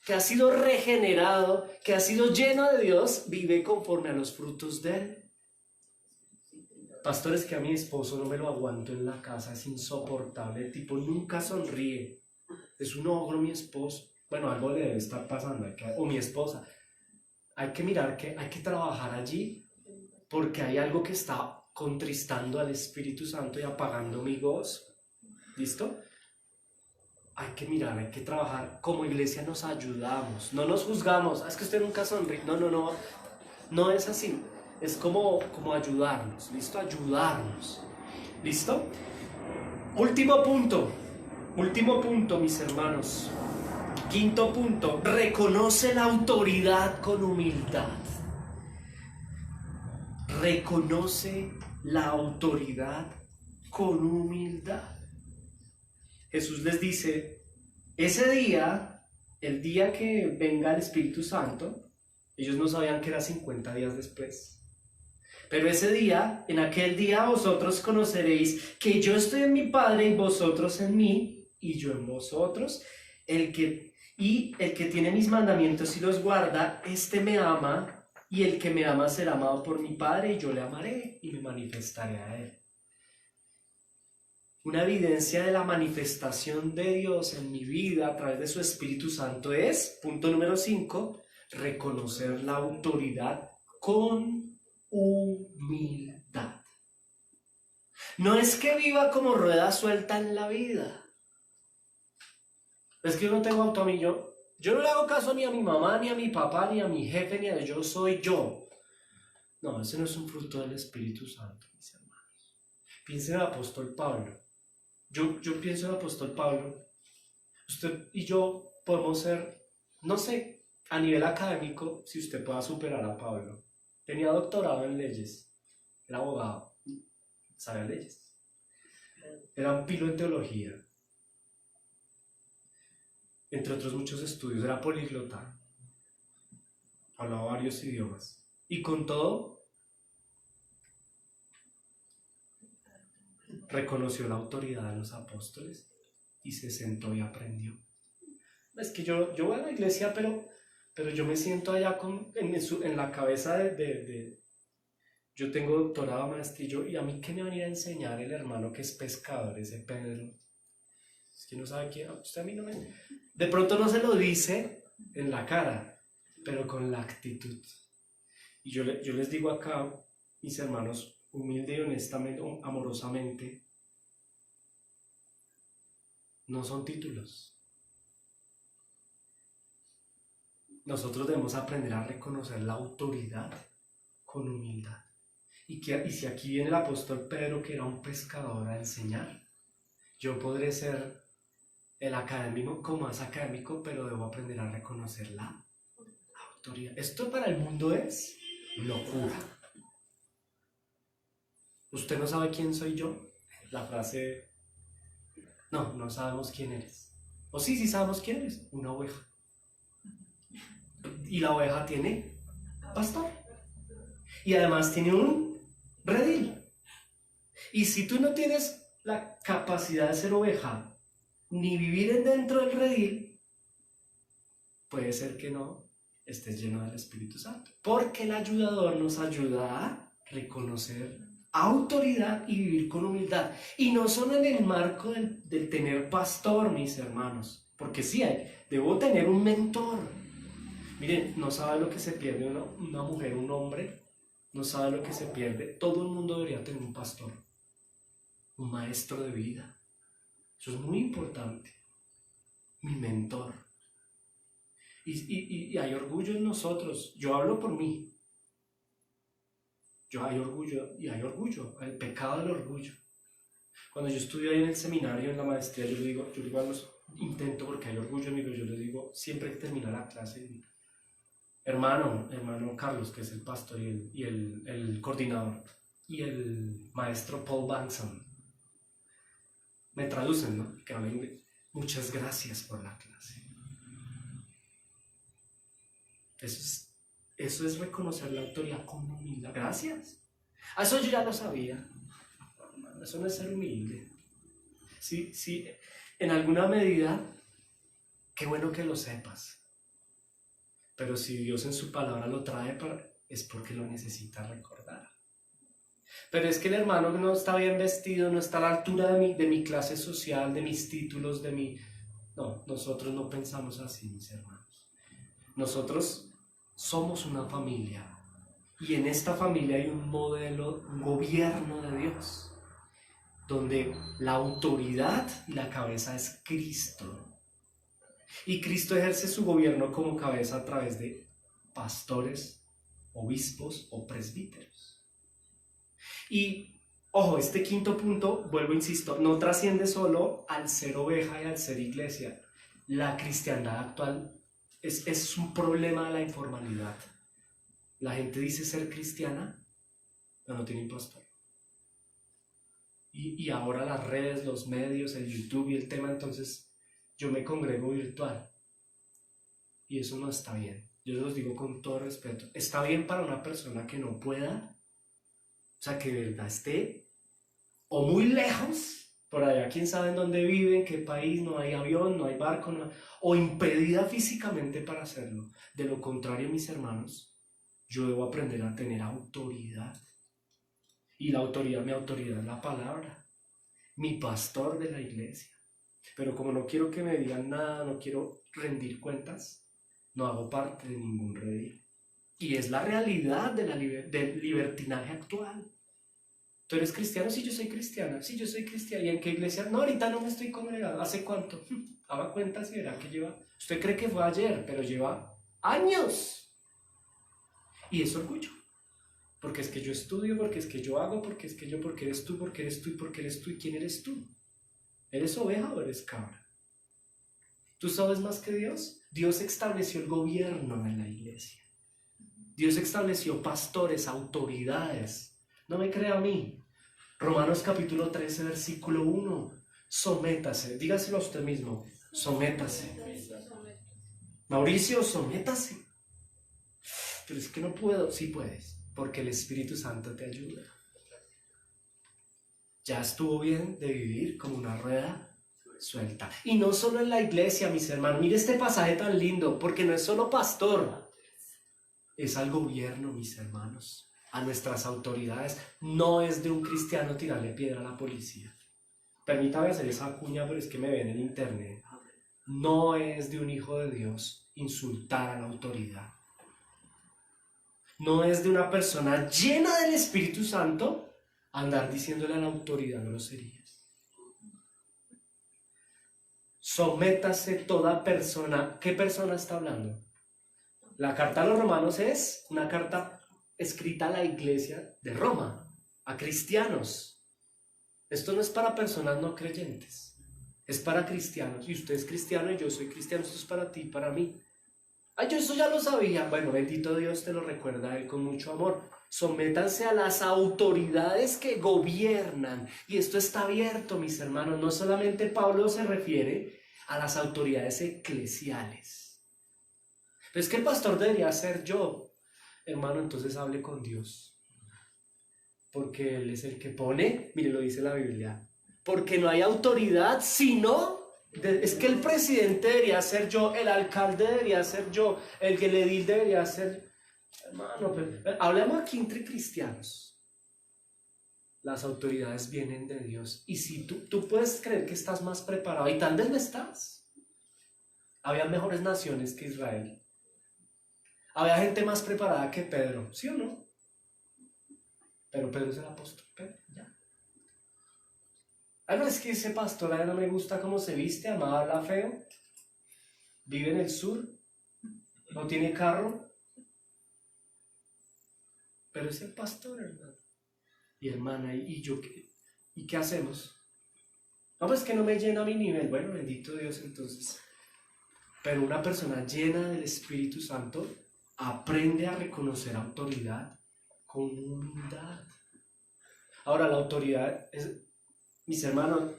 que ha sido regenerado, que ha sido lleno de Dios, vive conforme a los frutos de él. Pastores, que a mi esposo no me lo aguanto en la casa, es insoportable, el tipo nunca sonríe, es un ogro mi esposo. Bueno, algo le debe estar pasando, o mi esposa. Hay que mirar, que hay que trabajar allí, porque hay algo que está contristando al Espíritu Santo y apagando mi gozo. ¿Listo? Hay que mirar, hay que trabajar. Como iglesia nos ayudamos, no nos juzgamos. Es que usted nunca sonríe. No es así. Es como ayudarnos. ¿Listo? Ayudarnos. ¿Listo? Último punto, mis hermanos. Quinto punto, reconoce la autoridad con humildad. Reconoce la autoridad con humildad. Jesús les dice, ese día, el día que venga el Espíritu Santo, ellos no sabían que era 50 días después. Pero ese día, en aquel día vosotros conoceréis que yo estoy en mi Padre y vosotros en mí y yo en vosotros. El que tiene mis mandamientos y los guarda, este me ama. Y el que me ama será amado por mi Padre, y yo le amaré y me manifestaré a él. Una evidencia de la manifestación de Dios en mi vida a través de su Espíritu Santo es, punto número 5, reconocer la autoridad con humildad. No es que viva como rueda suelta en la vida. Es que yo no tengo autonomía. Yo no le hago caso ni a mi mamá, ni a mi papá, ni a mi jefe, ni a yo soy yo. No, ese no es un fruto del Espíritu Santo, mis hermanos. Piensen en el apóstol Pablo. Yo pienso en el apóstol Pablo. Usted y yo podemos ser, no sé, a nivel académico, si usted pueda superar a Pablo. Tenía doctorado en leyes, era abogado, sabía leyes. Era un pilo en teología. Entre otros muchos estudios, era políglota, hablaba varios idiomas. Y con todo, reconoció la autoridad de los apóstoles y se sentó y aprendió. Es que yo voy a la iglesia, pero yo me siento allá en la cabeza yo tengo doctorado, maestrillo, y a mí qué me va a ir a enseñar el hermano que es pescador, ese Pedro. Es que no sabe quién, usted a mí no me... De pronto no se lo dice en la cara, pero con la actitud. Y yo les digo acá, mis hermanos, humilde y honestamente, amorosamente, no son títulos. Nosotros debemos aprender a reconocer la autoridad con humildad. Y si aquí viene el apóstol Pedro, que era un pescador, a enseñar, yo podré ser el académico más académico, pero debo aprender a reconocer la autoridad. Esto para el mundo es locura. ¿Usted no sabe quién soy yo? La frase, no sabemos quién eres. O sí sabemos quién eres, una oveja. Y la oveja tiene pastor. Y además tiene un redil. Y si tú no tienes la capacidad de ser oveja, ni vivir dentro del redil, puede ser que no estés lleno del Espíritu Santo. Porque el ayudador nos ayuda a reconocer autoridad y vivir con humildad. Y no solo en el marco del tener pastor, mis hermanos. Porque sí, debo tener un mentor. Miren, no sabe lo que se pierde una mujer, un hombre. No sabe lo que se pierde. Todo el mundo debería tener un pastor, un maestro de vida. Eso es muy importante. Mi mentor. Y hay orgullo en nosotros. Yo hablo por mí. Hay orgullo, el pecado del orgullo. Cuando yo estudio ahí en el seminario, en la maestría, yo digo a los intento, porque hay orgullo en mí, pero yo les digo, siempre que termina la clase, hermano Carlos, que es el pastor y el coordinador, y el maestro Paul Banson, me traducen, ¿no? Que hablan inglés. Muchas gracias por la clase. Eso es reconocer la autoridad con humildad. Gracias. Eso yo ya lo sabía. Eso no es ser humilde. Sí, en alguna medida, qué bueno que lo sepas. Pero si Dios en su palabra lo trae, es porque lo necesita recordar. Pero es que el hermano no está bien vestido, no está a la altura de mi clase social, de mis títulos, No, nosotros no pensamos así, mis hermanos. Nosotros somos una familia. Y en esta familia hay un modelo, un gobierno de Dios, donde la autoridad y la cabeza es Cristo. Y Cristo ejerce su gobierno como cabeza a través de pastores, obispos o presbíteros. Y, ojo, este quinto punto, vuelvo, insisto, no trasciende solo al ser oveja y al ser iglesia. La cristiandad actual es un problema de la informalidad. La gente dice ser cristiana, pero no tiene un pastor. Y ahora las redes, los medios, el YouTube y el tema, entonces yo me congrego virtual. Y eso no está bien. Yo se los digo con todo respeto. Está bien para una persona que no pueda, o sea, que de verdad esté o muy lejos, por allá, quién sabe en dónde vive, en qué país, no hay avión, no hay barco, o impedida físicamente para hacerlo. De lo contrario, mis hermanos, yo debo aprender a tener autoridad. Y mi autoridad es la palabra. Mi pastor de la iglesia. Pero como no quiero que me digan nada, no quiero rendir cuentas, no hago parte de ningún redil. Y es la realidad del libertinaje actual. ¿Tú eres cristiano? Sí, yo soy cristiana. Sí, yo soy cristiana. ¿Y en qué iglesia? No, ahorita no me estoy congregando. ¿Hace cuánto? Haga cuentas y verá que lleva. Usted cree que fue ayer, pero lleva años. Y es orgullo. Porque es que yo estudio, porque es que yo hago, porque es que yo, porque eres tú, porque eres tú y porque eres tú. ¿Y quién eres tú? ¿Eres oveja o eres cabra? ¿Tú sabes más que Dios? Dios estableció el gobierno de la iglesia. Dios estableció pastores, autoridades. No me crea a mí. Romanos capítulo 13, versículo 1. Sométase. Dígaselo a usted mismo. Sométase. Mauricio, sométase. Pero es que no puedo. Sí puedes. Porque el Espíritu Santo te ayuda. Ya estuvo bien de vivir como una rueda suelta. Y no solo en la iglesia, mis hermanos. Mire este pasaje tan lindo, porque no es solo pastor, es al gobierno, mis hermanos, a nuestras autoridades. No es de un cristiano tirarle piedra a la policía. Permítame hacer esa cuña, pero es que me ven en internet. No es de un hijo de Dios insultar a la autoridad. No es de una persona llena del Espíritu Santo andar diciéndole a la autoridad groserías. Sométase toda persona. ¿Qué persona está hablando? La carta a los romanos es una carta escrita a la iglesia de Roma, a cristianos. Esto no es para personas no creyentes, es para cristianos. Y usted es cristiano y yo soy cristiano, esto es para ti y para mí. Ay, yo eso ya lo sabía. Bueno, bendito Dios te lo recuerda a él con mucho amor. Sométanse a las autoridades que gobiernan. Y esto está abierto, mis hermanos. No solamente Pablo se refiere a las autoridades eclesiales. Pero es que el pastor debería ser yo. Hermano, entonces hable con Dios. Porque Él es el que pone, mire, lo dice la Biblia. Porque no hay autoridad sino... Es que el presidente debería ser yo, el alcalde debería ser yo, el edil debería ser... Hermano, hablemos aquí entre cristianos. Las autoridades vienen de Dios. Y si tú puedes creer que estás más preparado, y tal vez no estás. Había mejores naciones que Israel. Había gente más preparada que Pedro, ¿sí o no? Pero Pedro es el apóstol, Pedro, ya. Ay, pero es que ese pastor a él no me gusta cómo se viste, habla feo, vive en el sur, no tiene carro, pero es el pastor, hermano. Y hermana, ¿y yo qué? ¿Y qué hacemos? No, pues que no me llena a mi nivel. Bueno, bendito Dios entonces. Pero una persona llena del Espíritu Santo aprende a reconocer autoridad con humildad. Ahora, la autoridad es... Mis hermanos,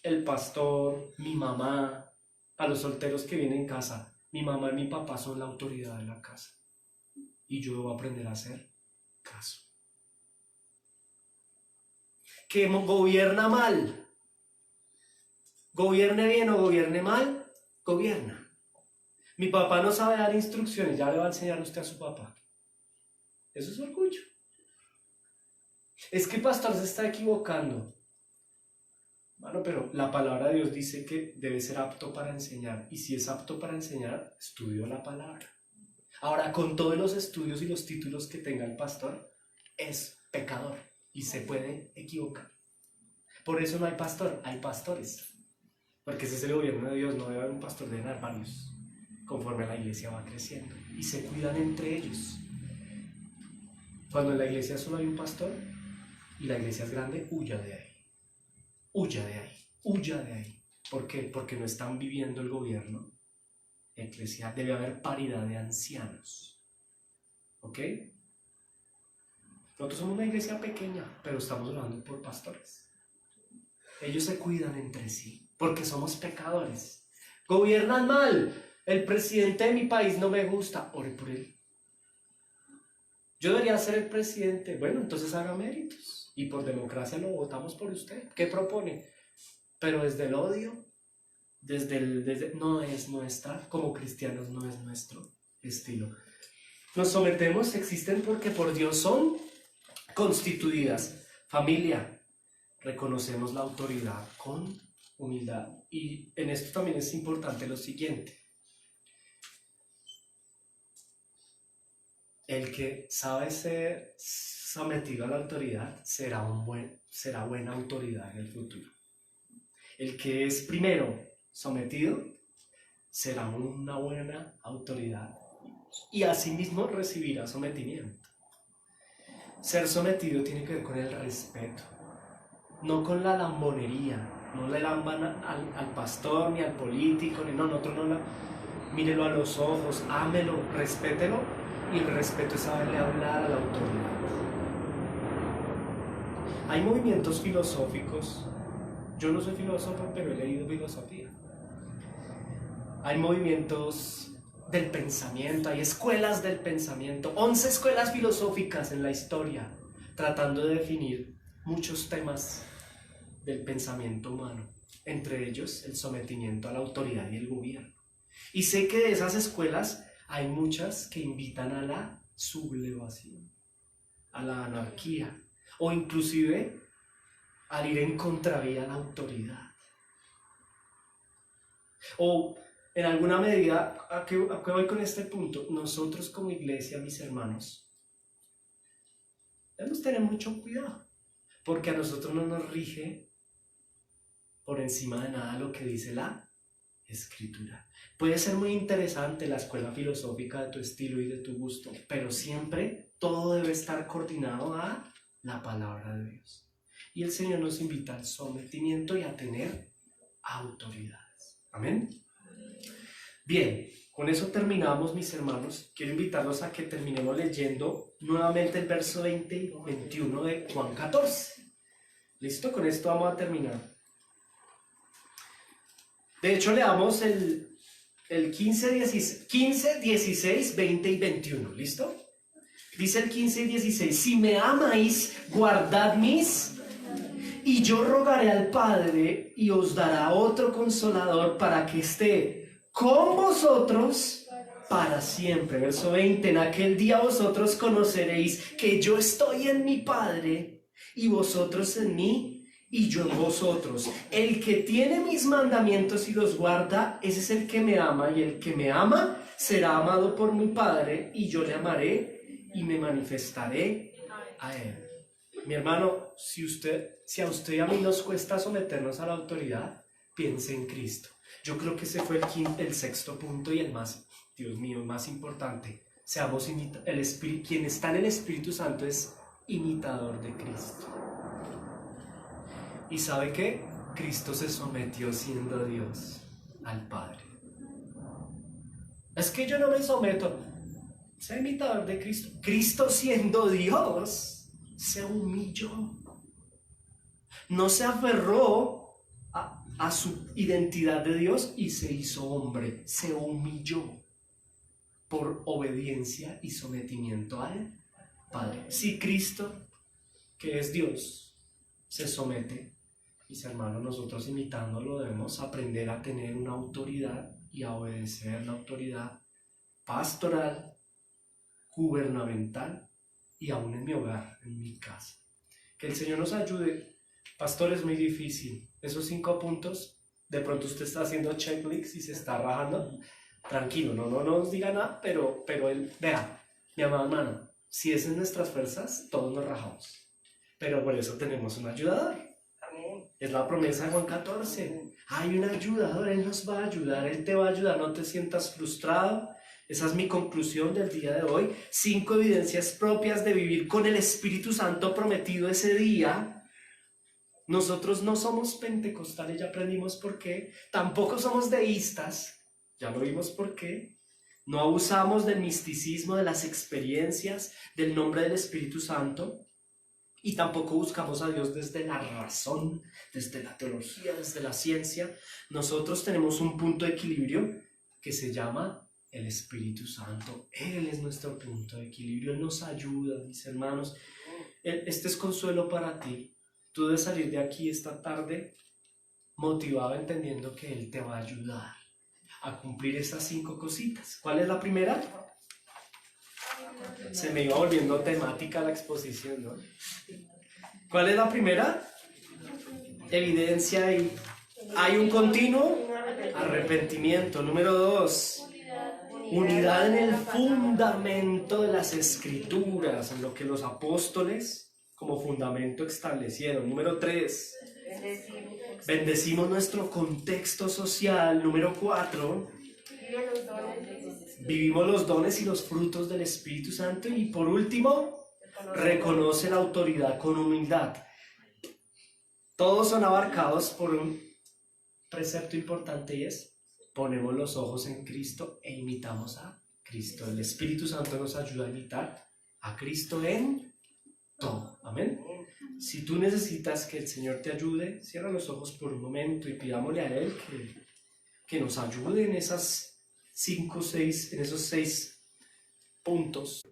el pastor, mi mamá, a los solteros que vienen en casa, mi mamá y mi papá son la autoridad de la casa. Y yo debo aprender a hacer caso. Que gobierna mal, gobierne bien o gobierne mal, gobierna. Mi papá no sabe dar instrucciones, ya le va a enseñar usted a su papá. Eso es orgullo. Es que el pastor se está equivocando. Bueno, pero la palabra de Dios dice que debe ser apto para enseñar. Y si es apto para enseñar, estudio la palabra. Ahora, con todos los estudios y los títulos que tenga el pastor, es pecador y se puede equivocar. Por eso no hay pastor, hay pastores. Porque ese es el gobierno de Dios, no debe haber un pastor, deben haber varios, conforme la iglesia va creciendo. Y se cuidan entre ellos. Cuando en la iglesia solo hay un pastor y la iglesia es grande, huya de ahí. Huya de ahí, huya de ahí. ¿Por qué? Porque no están viviendo el gobierno eclesial. Debe haber paridad de ancianos. ¿Ok? Nosotros somos una iglesia pequeña, pero estamos orando por pastores. Ellos se cuidan entre sí, porque somos pecadores. Gobiernan mal. El presidente de mi país no me gusta. Ore por él. Yo debería ser el presidente. Bueno, entonces haga méritos. Y por democracia lo votamos por usted. ¿Qué propone? Pero desde el odio, no es nuestra, como cristianos no es nuestro estilo. Nos sometemos, existen porque por Dios son constituidas. Familia, reconocemos la autoridad con humildad. Y en esto también es importante lo siguiente. El que sabe ser sometido a la autoridad será buena autoridad en el futuro. El que es primero sometido será una buena autoridad y asimismo recibirá sometimiento. Ser sometido tiene que ver con el respeto, no con la lambonería. No le lamban al pastor ni al político, mírelo a los ojos, ámelo, respételo. Y el respeto es saberle hablar a la autoridad. Hay movimientos filosóficos. Yo no soy filósofo, pero he leído filosofía. Hay movimientos del pensamiento, hay escuelas del pensamiento, 11 escuelas filosóficas en la historia, tratando de definir muchos temas del pensamiento humano, entre ellos el sometimiento a la autoridad y el gobierno. Y sé que de esas escuelas hay muchas que invitan a la sublevación, a la anarquía, o inclusive al ir en contravía a la autoridad. O en alguna medida, ¿a qué voy con este punto? Nosotros como iglesia, mis hermanos, debemos tener mucho cuidado, porque a nosotros no nos rige por encima de nada lo que dice la Escritura. Puede ser muy interesante la escuela filosófica de tu estilo y de tu gusto, pero siempre todo debe estar coordinado a la palabra de Dios. Y el Señor nos invita al sometimiento y a tener autoridades. Amén. Bien, con eso terminamos, mis hermanos. Quiero invitarlos a que terminemos leyendo nuevamente el verso 20 y 21 de Juan 14. ¿Listo? Con esto vamos a terminar. De hecho, leamos el 15, 16, 20 y 21. ¿Listo? Dice el 15 y 16: si me amáis, guardad mis... Y yo rogaré al Padre y os dará otro consolador para que esté con vosotros para siempre. Verso 20: en aquel día vosotros conoceréis que yo estoy en mi Padre y vosotros en mí y yo en vosotros. El que tiene mis mandamientos y los guarda, ese es el que me ama, y el que me ama será amado por mi Padre, y yo le amaré y me manifestaré a él. Mi hermano, si a usted y a mí nos cuesta someternos a la autoridad, piense en Cristo. Yo creo que ese fue el sexto punto y el más, Dios mío, más importante. Seamos quien está en el Espíritu Santo es imitador de Cristo. ¿Y sabe qué? Cristo se sometió siendo Dios al Padre. Es que yo no me someto. Sea imitador de Cristo. Cristo siendo Dios se humilló. No se aferró a su identidad de Dios y se hizo hombre. Se humilló por obediencia y sometimiento al Padre. Si Cristo, que es Dios, se somete, mis hermanos, nosotros imitándolo debemos aprender a tener una autoridad y a obedecer la autoridad pastoral, gubernamental y aún en mi hogar, en mi casa. Que el Señor nos ayude. Pastor, es muy difícil. Esos 5 puntos, de pronto usted está haciendo checklist y se está rajando. Tranquilo, no nos diga nada, pero él, vea, mi amado hermano, si es en nuestras fuerzas, todos nos rajamos. Pero por eso tenemos un ayudador. Amén. Es la promesa de Juan 14. Hay un ayudador, Él nos va a ayudar, Él te va a ayudar, no te sientas frustrado. Esa es mi conclusión del día de hoy. 5 evidencias propias de vivir con el Espíritu Santo prometido ese día. Nosotros no somos pentecostales, ya aprendimos por qué. Tampoco somos deístas, ya lo vimos por qué. No abusamos del misticismo, de las experiencias, del nombre del Espíritu Santo. Y tampoco buscamos a Dios desde la razón, desde la teología, desde la ciencia. Nosotros tenemos un punto de equilibrio que se llama el Espíritu Santo. Él es nuestro punto de equilibrio. Él nos ayuda, mis hermanos. Este es consuelo para ti. Tú debes salir de aquí esta tarde motivado, entendiendo que Él te va a ayudar a cumplir esas 5 cositas. ¿Cuál es la primera? Se me iba volviendo temática la exposición, ¿no? ¿Cuál es la primera? Evidencia y hay un continuo arrepentimiento. Número 2, unidad en el fundamento de las Escrituras, en lo que los apóstoles como fundamento establecieron. Número 3, bendecimos nuestro contexto social. Número 4, vivimos los dones y los frutos del Espíritu Santo. Y por último, reconoce la autoridad con humildad. Todos son abarcados por un precepto importante y es: ponemos los ojos en Cristo e imitamos a Cristo. El Espíritu Santo nos ayuda a imitar a Cristo en todo. Amén. Si tú necesitas que el Señor te ayude, cierra los ojos por un momento y pidámosle a Él que nos ayude en esos 6 puntos.